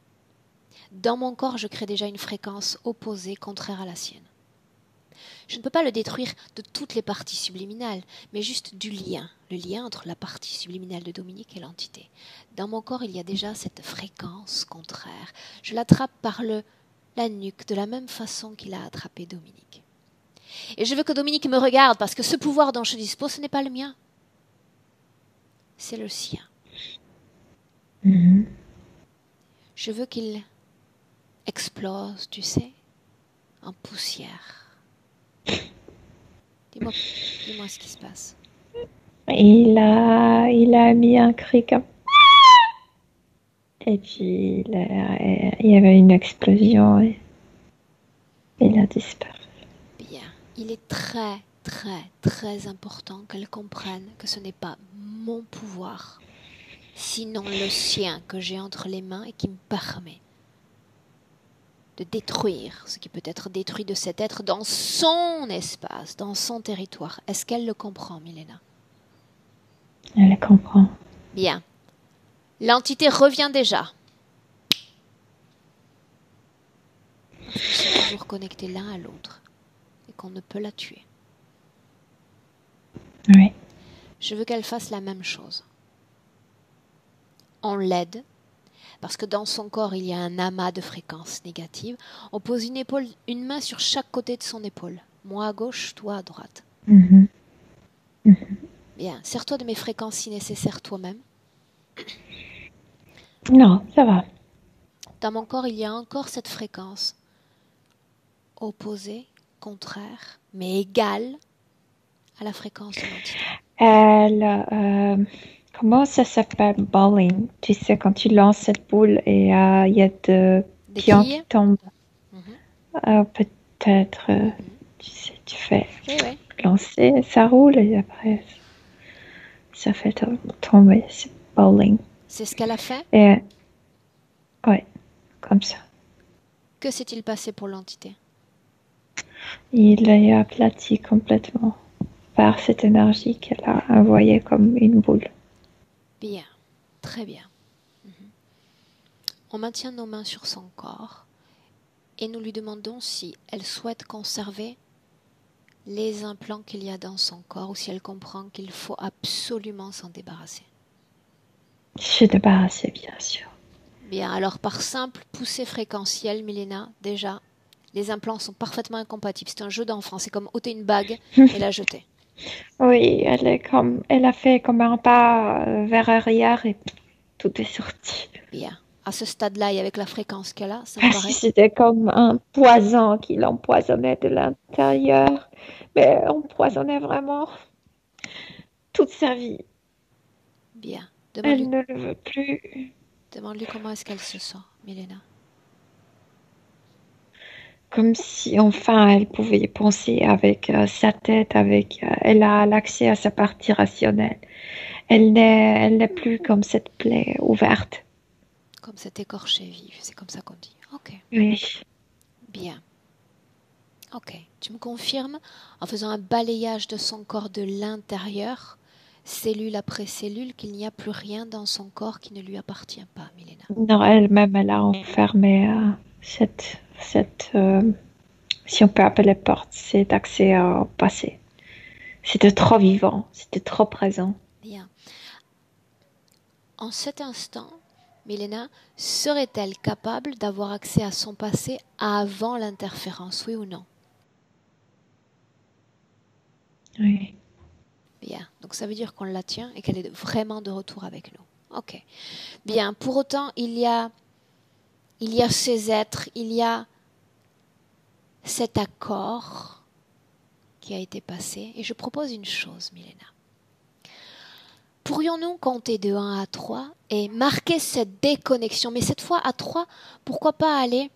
Speaker 1: Dans mon corps, je crée déjà une fréquence opposée, contraire à la sienne. Je ne peux pas le détruire de toutes les parties subliminales, mais juste du lien, le lien entre la partie subliminale de Dominique et l'entité. Dans mon corps, il y a déjà cette fréquence contraire. Je l'attrape par la nuque, de la même façon qu'il a attrapé Dominique. Et je veux que Dominique me regarde, parce que ce pouvoir dont je dispose, ce n'est pas le mien. C'est le sien.
Speaker 2: Mm-hmm.
Speaker 1: Je veux qu'il explose, tu sais, en poussière. Dis-moi ce qui se passe.
Speaker 2: Il a mis un cri comme... Et puis, il y avait une explosion et il a disparu.
Speaker 1: Bien. Il est très, très, très important qu'elle comprenne que ce n'est pas mon pouvoir, sinon le sien que j'ai entre les mains et qui me permet de détruire ce qui peut être détruit de cet être dans son espace, dans son territoire. Est-ce qu'elle le comprend, Milena?
Speaker 2: Elle le comprend.
Speaker 1: Bien. L'entité revient déjà. Parce qu'ils sont toujours connectés l'un à l'autre et qu'on ne peut la tuer.
Speaker 2: Oui.
Speaker 1: Je veux qu'elle fasse la même chose. On l'aide, parce que dans son corps, il y a un amas de fréquences négatives. On pose une main sur chaque côté de son épaule. Moi à gauche, toi à droite.
Speaker 2: Mm-hmm. Mm-hmm.
Speaker 1: Bien, sers-toi de mes fréquences si nécessaire toi-même.
Speaker 2: Non, ça va.
Speaker 1: Dans mon corps, il y a encore cette fréquence opposée, contraire, mais égale à la fréquence de l'entité.
Speaker 2: Comment ça s'appelle? Bowling. Tu sais, quand tu lances cette boule et il y a des pions qui tombent. Mm-hmm. Peut-être, tu sais, tu fais lancer, ça roule et après, ça fait tomber. C'est bowling.
Speaker 1: C'est ce qu'elle a fait?
Speaker 2: Oui, comme ça.
Speaker 1: Que s'est-il passé pour l'entité?
Speaker 2: Il est aplati complètement par cette énergie qu'elle a envoyée comme une boule.
Speaker 1: Bien, très bien. On maintient nos mains sur son corps et nous lui demandons si elle souhaite conserver les implants qu'il y a dans son corps ou si elle comprend qu'il faut absolument s'en débarrasser.
Speaker 2: Se débarrasser, bien sûr.
Speaker 1: Bien, alors par simple poussée fréquentielle, Milena, déjà, les implants sont parfaitement incompatibles. C'est un jeu d'enfant, c'est comme ôter une bague et la jeter.
Speaker 2: Oui, elle a fait comme un pas vers arrière et tout est sorti.
Speaker 1: Bien. À ce stade-là et avec la fréquence qu'elle a, ça me paraît...
Speaker 2: C'était comme un poison qui l'empoisonnait de l'intérieur. Mais empoisonnait vraiment toute sa vie.
Speaker 1: Bien.
Speaker 2: Elle ne le veut plus.
Speaker 1: Demande-lui comment est-ce qu'elle se sent, Milena.
Speaker 2: Comme si enfin elle pouvait penser avec sa tête, elle a l'accès à sa partie rationnelle. Elle n'est plus comme cette plaie ouverte.
Speaker 1: Comme cette écorchée vive, c'est comme ça qu'on dit. Ok,
Speaker 2: Oui.
Speaker 1: bien. Ok, tu me confirmes, en faisant un balayage de son corps de l'intérieur, cellule après cellule, qu'il n'y a plus rien dans son corps qui ne lui appartient pas, Milena.
Speaker 2: Non, elle-même, elle a enfermé si on peut appeler porte, cet accès au passé. C'était trop vivant, c'était trop présent.
Speaker 1: Bien. En cet instant, Milena serait-elle capable d'avoir accès à son passé avant l'interférence, oui ou non?
Speaker 2: Oui.
Speaker 1: Bien, donc ça veut dire qu'on la tient et qu'elle est vraiment de retour avec nous. Ok. Bien, pour autant, il y a ces êtres, il y a cet accord qui a été passé. Et je propose une chose, Milena. Pourrions-nous compter de 1 à 3 et marquer cette déconnexion? Mais cette fois à 3, pourquoi pas aller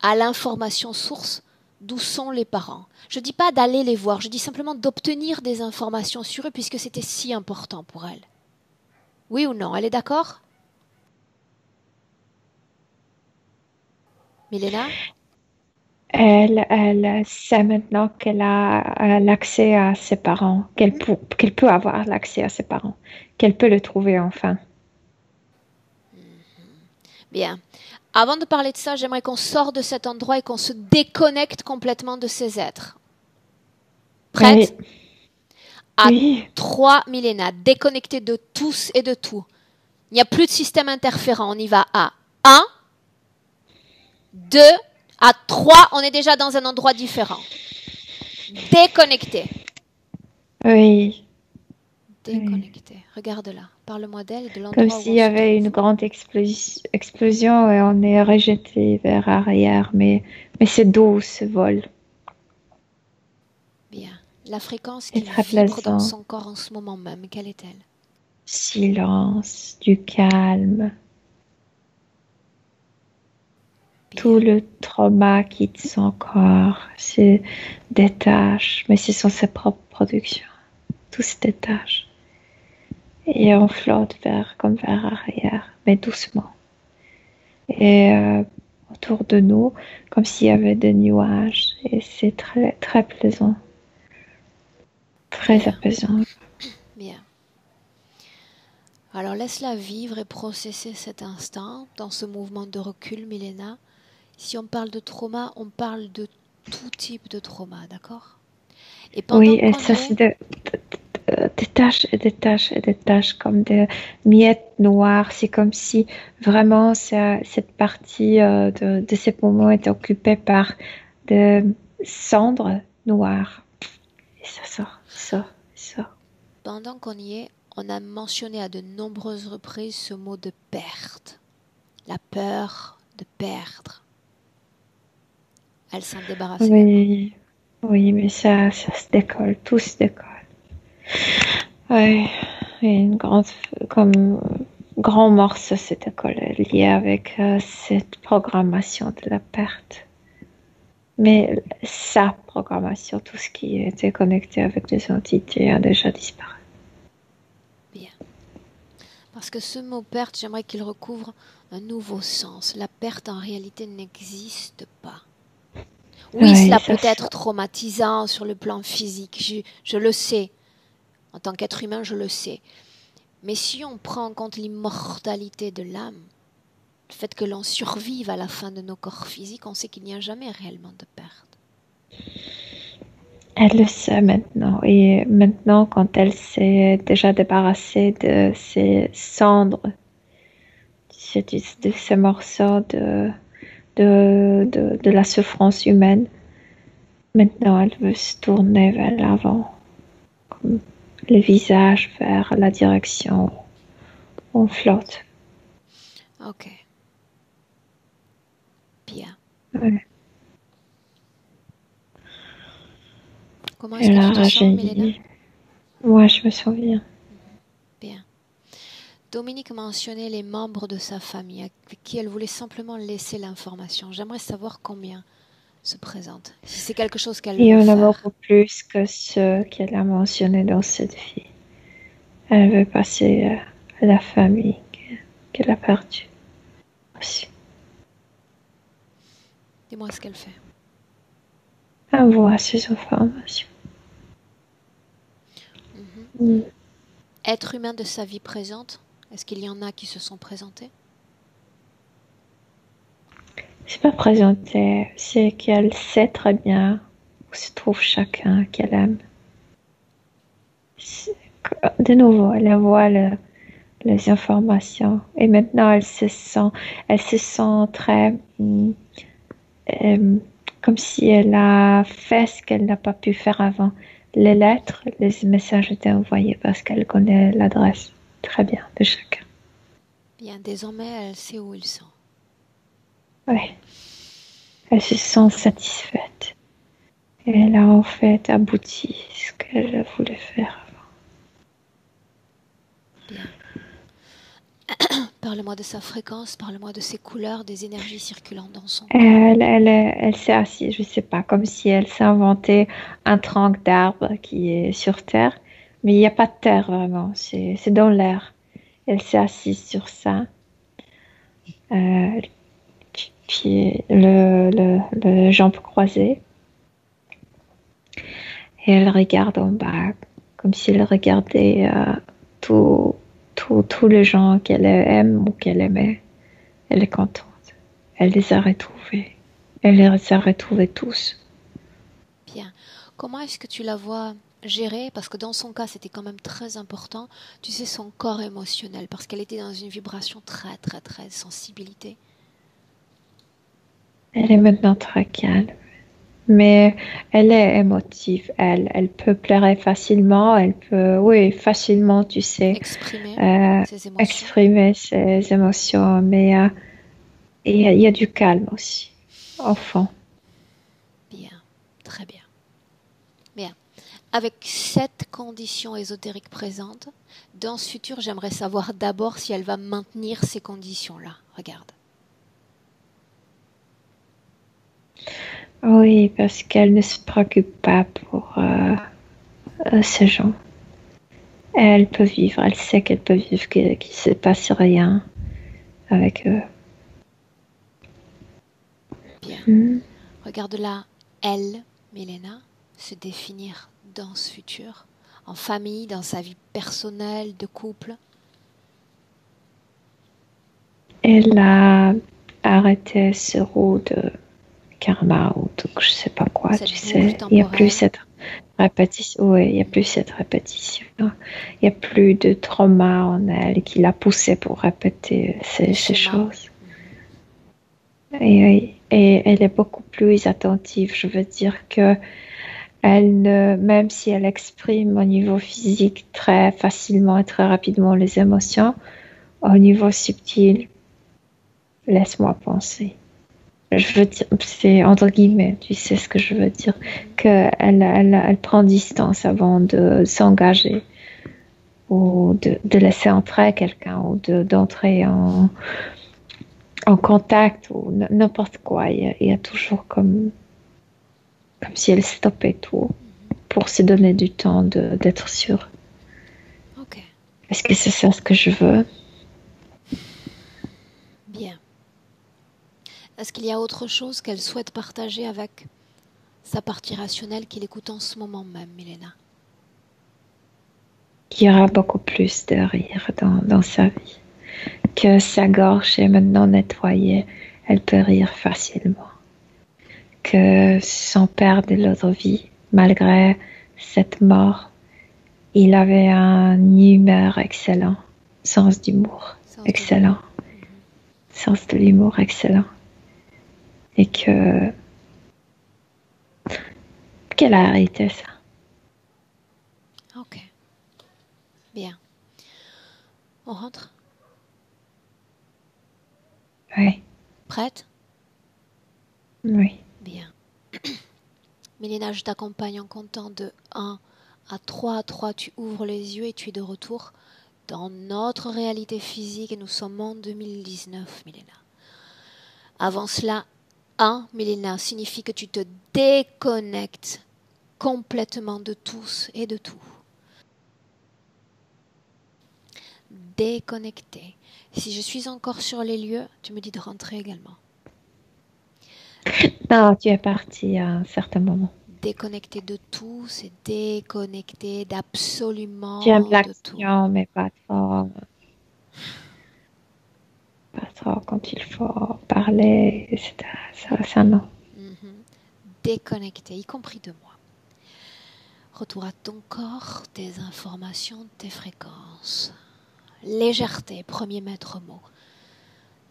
Speaker 1: à l'information source d'où sont les parents? Je ne dis pas d'aller les voir, je dis simplement d'obtenir des informations sur eux puisque c'était si important pour elle. Oui ou non, elle est d'accord? Milena?
Speaker 2: Elle sait maintenant qu'elle a l'accès à ses parents, qu'elle peut avoir l'accès à ses parents, qu'elle peut le trouver enfin.
Speaker 1: Bien. Avant de parler de ça, j'aimerais qu'on sorte de cet endroit et qu'on se déconnecte complètement de ces êtres. Prête?
Speaker 2: Oui.
Speaker 1: À
Speaker 2: Oui.
Speaker 1: 3, Milena, déconnectée de tous et de tout. Il n'y a plus de système interférent. On y va à 1, 2, à 3. On est déjà dans un endroit différent. Déconnecté.
Speaker 2: Oui.
Speaker 1: Déconnecté. Regarde-la. Parle-moi d'elle et de
Speaker 2: Comme
Speaker 1: l'endroit où
Speaker 2: s'il
Speaker 1: on
Speaker 2: y
Speaker 1: se
Speaker 2: avait une
Speaker 1: trouve.
Speaker 2: grande explosion et on est rejeté vers arrière, mais c'est doux ce vol.
Speaker 1: Bien. La fréquence
Speaker 2: C'est
Speaker 1: qui
Speaker 2: très
Speaker 1: vibre dans
Speaker 2: plaisant.
Speaker 1: son corps en ce moment même, quelle est-elle?
Speaker 2: Silence, du calme. Tout
Speaker 1: Bien.
Speaker 2: le trauma quitte son corps, se détache, mais ce sont ses propres productions. Tout se détache. Et on flotte comme vers arrière, mais doucement. Et autour de nous, comme s'il y avait des nuages. Et c'est très, très plaisant. Très
Speaker 1: Bien.
Speaker 2: apaisant.
Speaker 1: Bien. Alors laisse-la vivre et processer cet instant dans ce mouvement de recul, Milena. Si on parle de trauma, on parle de tout type de trauma, d'accord? Et
Speaker 2: Oui,
Speaker 1: pendant
Speaker 2: et
Speaker 1: qu'on
Speaker 2: ça
Speaker 1: y
Speaker 2: se
Speaker 1: est,
Speaker 2: détache et détache et détache comme des miettes noires. C'est comme si vraiment cette partie de ces poumons était occupée par des cendres noires. Et ça sort, ça sort, ça sort.
Speaker 1: pendant qu'on y est, on a mentionné à de nombreuses reprises ce mot de perte. La peur de perdre. Elle s'en débarrasse également.
Speaker 2: Oui, oui, mais ça se décolle, tout se décolle. Oui, et une grande, comme grand morceau se décolle lié avec cette programmation de la perte. Mais sa programmation, tout ce qui était connecté avec des entités a déjà disparu.
Speaker 1: Bien. Parce que ce mot perte, j'aimerais qu'il recouvre un nouveau sens. La perte en réalité n'existe pas. Oui,
Speaker 2: Oui,
Speaker 1: cela
Speaker 2: ça
Speaker 1: peut
Speaker 2: sent.
Speaker 1: être traumatisant sur le plan physique, je le sais. En tant qu'être humain, je le sais. Mais si on prend en compte l'immortalité de l'âme, le fait que l'on survive à la fin de nos corps physiques, on sait qu'il n'y a jamais réellement de perte.
Speaker 2: Elle le sait maintenant. Et maintenant, quand elle s'est déjà débarrassée de ces cendres, de ces morceaux de la souffrance humaine, maintenant elle veut se tourner vers l'avant, comme le visage vers la direction où on flotte.
Speaker 1: Ok. Bien.
Speaker 2: Ouais.
Speaker 1: Comment est-ce que
Speaker 2: Elle
Speaker 1: tu
Speaker 2: a
Speaker 1: te sens, Milena?
Speaker 2: rajeuni. Moi, je me souviens.
Speaker 1: Bien. Dominique mentionnait les membres de sa famille avec qui elle voulait simplement laisser l'information. J'aimerais savoir combien se présentent, si c'est quelque chose qu'elle
Speaker 2: Il y
Speaker 1: veut
Speaker 2: en a
Speaker 1: faire.
Speaker 2: beaucoup plus que ceux qu'elle a mentionnés dans cette vie. Elle veut passer à la famille qu'elle a perdue aussi.
Speaker 1: Dis-moi ce qu'elle fait.
Speaker 2: Elle voit ses informations.
Speaker 1: Être humain de sa vie présente, est-ce qu'il y en a qui se sont présentés?
Speaker 2: C'est pas présenté, c'est qu'elle sait très bien où se trouve chacun qu'elle aime. De nouveau, elle voit les informations et maintenant elle se sent très comme si elle a fait ce qu'elle n'a pas pu faire avant. Les lettres, les messages étaient envoyés parce qu'elle connaît l'adresse très bien de chacun.
Speaker 1: Bien, désormais, elle sait où ils sont.
Speaker 2: Oui. Elle se sent satisfaite. Et elle a en fait abouti ce qu'elle voulait faire avant.
Speaker 1: Bien. Parle-moi de sa fréquence, parle-moi de ses couleurs, des énergies circulant dans son corps.
Speaker 2: Elle s'est assise, je ne sais pas, comme si elle s'est inventé un tronc d'arbre qui est sur Terre. Mais il n'y a pas de terre vraiment, c'est dans l'air. Elle s'est assise sur ça. Puis le jambes croisées. Et elle regarde en bas, comme si elle regardait tous les gens qu'elle aime ou qu'elle aimait. Elle est contente. Elle les a retrouvés. Elle les a retrouvés tous.
Speaker 1: Bien. Comment est-ce que tu la vois gérer? Parce que dans son cas, c'était quand même très important. Tu sais, son corps émotionnel, parce qu'elle était dans une vibration très, très, très sensibilité.
Speaker 2: Elle est maintenant très calme. Mais elle est émotive. Elle peut pleurer facilement. Elle peut, oui, facilement, tu sais,
Speaker 1: Exprimer ses émotions.
Speaker 2: exprimer ses émotions. Mais il y a du calme aussi, au fond.
Speaker 1: Bien. Très bien. Bien. Avec cette condition ésotérique présente, dans ce futur, j'aimerais savoir d'abord si elle va maintenir ces conditions-là. Regarde.
Speaker 2: Oui, parce qu'elle ne se préoccupe pas pour ces gens. Elle peut vivre, elle sait qu'elle peut vivre, qu'il ne se passe rien avec eux.
Speaker 1: Bien. Regarde là, elle, Milena, se définir dans ce futur, en famille, dans sa vie personnelle, de couple.
Speaker 2: Elle a arrêté ce roue de karma ou de je sais pas quoi,
Speaker 1: Cette
Speaker 2: tu sais.
Speaker 1: temporelle.
Speaker 2: Il n'y a plus cette répétition. Oui, il n'y a plus cette répétition. Il n'y a plus de trauma en elle qui l'a poussée pour répéter ces choses. Et elle est beaucoup plus attentive. Je veux dire que même si elle exprime au niveau physique très facilement et très rapidement les émotions, au niveau subtil, laisse-moi penser. Je veux dire, c'est entre guillemets, tu sais ce que je veux dire, qu'elle prend distance avant de s'engager ou de laisser entrer quelqu'un ou d'entrer en contact ou n'importe quoi. Il y a toujours comme si elle stoppait tout pour se donner du temps d'être sûre.
Speaker 1: Ok.
Speaker 2: Est-ce que c'est ça ce que je veux?
Speaker 1: Bien. Est-ce qu'il y a autre chose qu'elle souhaite partager avec sa partie rationnelle qu'il écoute en ce moment même, Milena?
Speaker 2: Il y aura beaucoup plus de rire dans sa vie. Que sa gorge est maintenant nettoyée, elle peut rire facilement. Que son père de l'autre vie, malgré cette mort, il avait un humeur excellent, sens d'humour excellent, sens de l'humour excellent. Et qu'elle a arrêté ça.
Speaker 1: Ok. Bien. On rentre?
Speaker 2: Oui.
Speaker 1: Prête?
Speaker 2: Oui.
Speaker 1: Bien. Milena, je t'accompagne en comptant de 1 à 3. À 3, tu ouvres les yeux et tu es de retour dans notre réalité physique et nous sommes en 2019, Milena. Avant cela, 1, Milena, signifie que tu te déconnectes complètement de tous et de tout. déconnecter. Si je suis encore sur les lieux, tu me dis de rentrer également.
Speaker 2: Non, tu es parti à un certain moment.
Speaker 1: Déconnecter de tout, c'est déconnecter
Speaker 2: J'aime
Speaker 1: d'absolument de tout.
Speaker 2: l'action, mais pas trop. Pas trop quand il faut parler, etc. Ça non.
Speaker 1: Déconnecter, y compris de moi. Retour à ton corps, tes informations, tes fréquences. Légèreté, premier maître mot.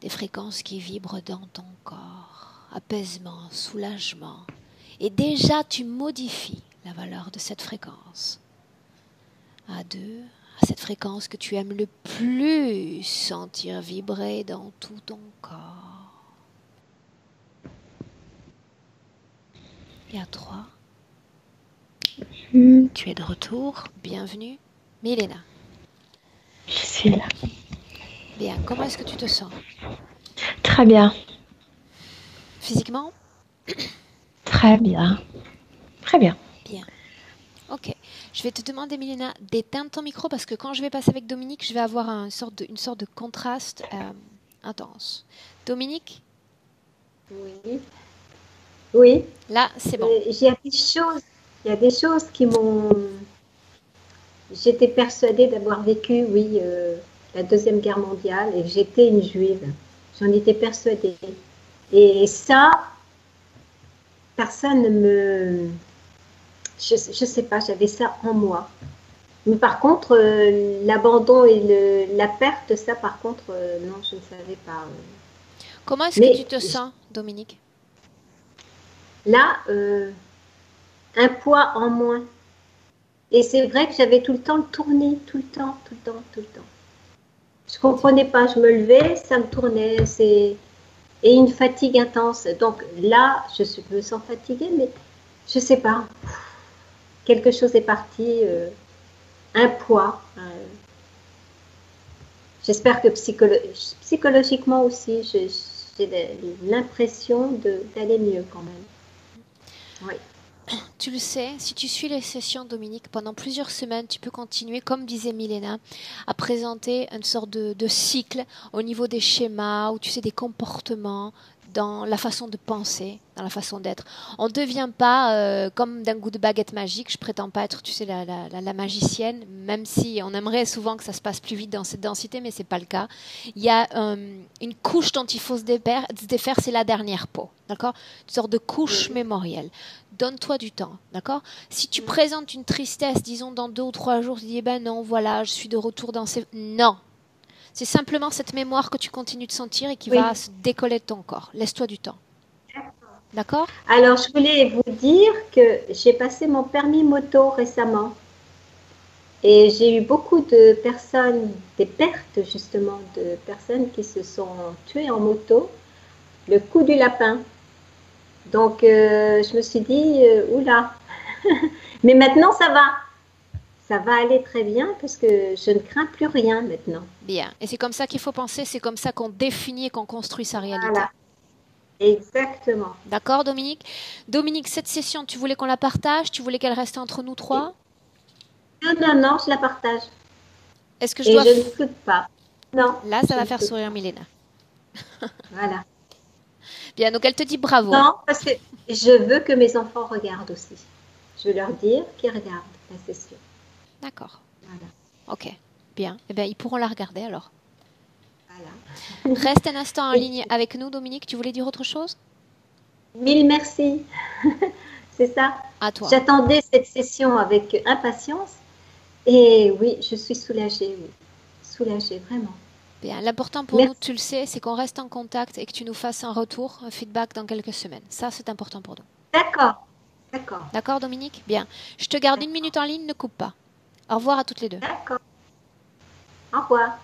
Speaker 1: Des fréquences qui vibrent dans ton corps. Apaisement, soulagement. Et déjà, tu modifies la valeur de cette fréquence. À 2, à cette fréquence que tu aimes le plus sentir vibrer dans tout ton corps. Et à 3, tu es de retour. Bienvenue, Milena.
Speaker 2: Je suis là.
Speaker 1: Bien, comment est-ce que tu te sens?
Speaker 2: Très bien.
Speaker 1: Physiquement?
Speaker 2: Très bien. Très bien.
Speaker 1: Bien. Ok. Je vais te demander, Milena, d'éteindre ton micro parce que quand je vais passer avec Dominique, je vais avoir une sorte de contraste intense. Dominique?
Speaker 3: Oui. Oui.
Speaker 1: Là, c'est bon.
Speaker 3: Il y a des choses qui m'ont... J'étais persuadée d'avoir vécu, oui, la Deuxième Guerre mondiale et que j'étais une juive. J'en étais persuadée. Et ça, personne ne me... Je ne sais pas, j'avais ça en moi. Mais par contre, l'abandon et la perte, ça, par contre, non, je ne savais pas.
Speaker 1: Comment est-ce que tu te sens, Dominique?
Speaker 3: Là, un poids en moins. Et c'est vrai que j'avais tout le temps le tourné, tout le temps. Je ne comprenais pas, je me levais, ça me tournait, et une fatigue intense. Donc là, je me sens fatiguée, mais je ne sais pas. Quelque chose est parti, un poids. J'espère que psychologiquement aussi, j'ai l'impression d'aller mieux quand même. Oui.
Speaker 1: Tu le sais, si tu suis les sessions, Dominique, pendant plusieurs semaines, tu peux continuer, comme disait Milena, à présenter une sorte de cycle au niveau des schémas ou tu sais des comportements dans la façon de penser, dans la façon d'être. On ne devient pas comme d'un coup de baguette magique. Je prétends pas être, tu sais, la magicienne, même si on aimerait souvent que ça se passe plus vite dans cette densité, mais c'est pas le cas. Il y a une couche dont il faut se défaire, c'est la dernière peau, d'accord? Une sorte de couche mémorielle. Donne-toi du temps, d'accord? Si tu présentes une tristesse, disons dans 2 ou 3 jours, tu dis, eh ben non, voilà, je suis de retour dans ces... Non. C'est simplement cette mémoire que tu continues de sentir et qui va se décoller de ton corps. Laisse-toi du temps. D'accord?
Speaker 3: Alors, je voulais vous dire que j'ai passé mon permis moto récemment. Et j'ai eu beaucoup de personnes, des pertes justement, de personnes qui se sont tuées en moto, le coup du lapin. Donc, je me suis dit, oula. Mais maintenant, ça va. Ça va aller très bien parce que je ne crains plus rien maintenant.
Speaker 1: Bien. Et c'est comme ça qu'il faut penser, c'est comme ça qu'on définit et qu'on construit sa réalité.
Speaker 3: Voilà. Exactement.
Speaker 1: D'accord, Dominique? Dominique, cette session, tu voulais qu'on la partage? Tu voulais qu'elle reste entre nous 3?
Speaker 3: Non, je la partage.
Speaker 1: Est-ce que
Speaker 3: je ne floute pas. Non.
Speaker 1: Là, ça va faire sourire Milena.
Speaker 3: Voilà.
Speaker 1: Bien, donc elle te dit bravo.
Speaker 3: Non, parce que je veux que mes enfants regardent aussi. Je veux leur dire qu'ils regardent la session.
Speaker 1: D'accord.
Speaker 3: Voilà.
Speaker 1: Ok, bien. Eh bien, ils pourront la regarder alors.
Speaker 3: Voilà.
Speaker 1: Reste un instant en ligne avec nous, Dominique. Tu voulais dire autre chose?
Speaker 3: Mille merci. C'est ça.
Speaker 1: À toi.
Speaker 3: J'attendais cette session avec impatience. Et oui, je suis soulagée. Oui. Soulagée, vraiment.
Speaker 1: Bien. L'important pour nous, tu le sais, c'est qu'on reste en contact et que tu nous fasses un retour, un feedback dans quelques semaines. Ça, c'est important pour nous.
Speaker 3: D'accord.
Speaker 1: D'accord, Dominique? Bien. Je te garde 1 minute en ligne, ne coupe pas. Au revoir à toutes les deux.
Speaker 3: D'accord. Au revoir.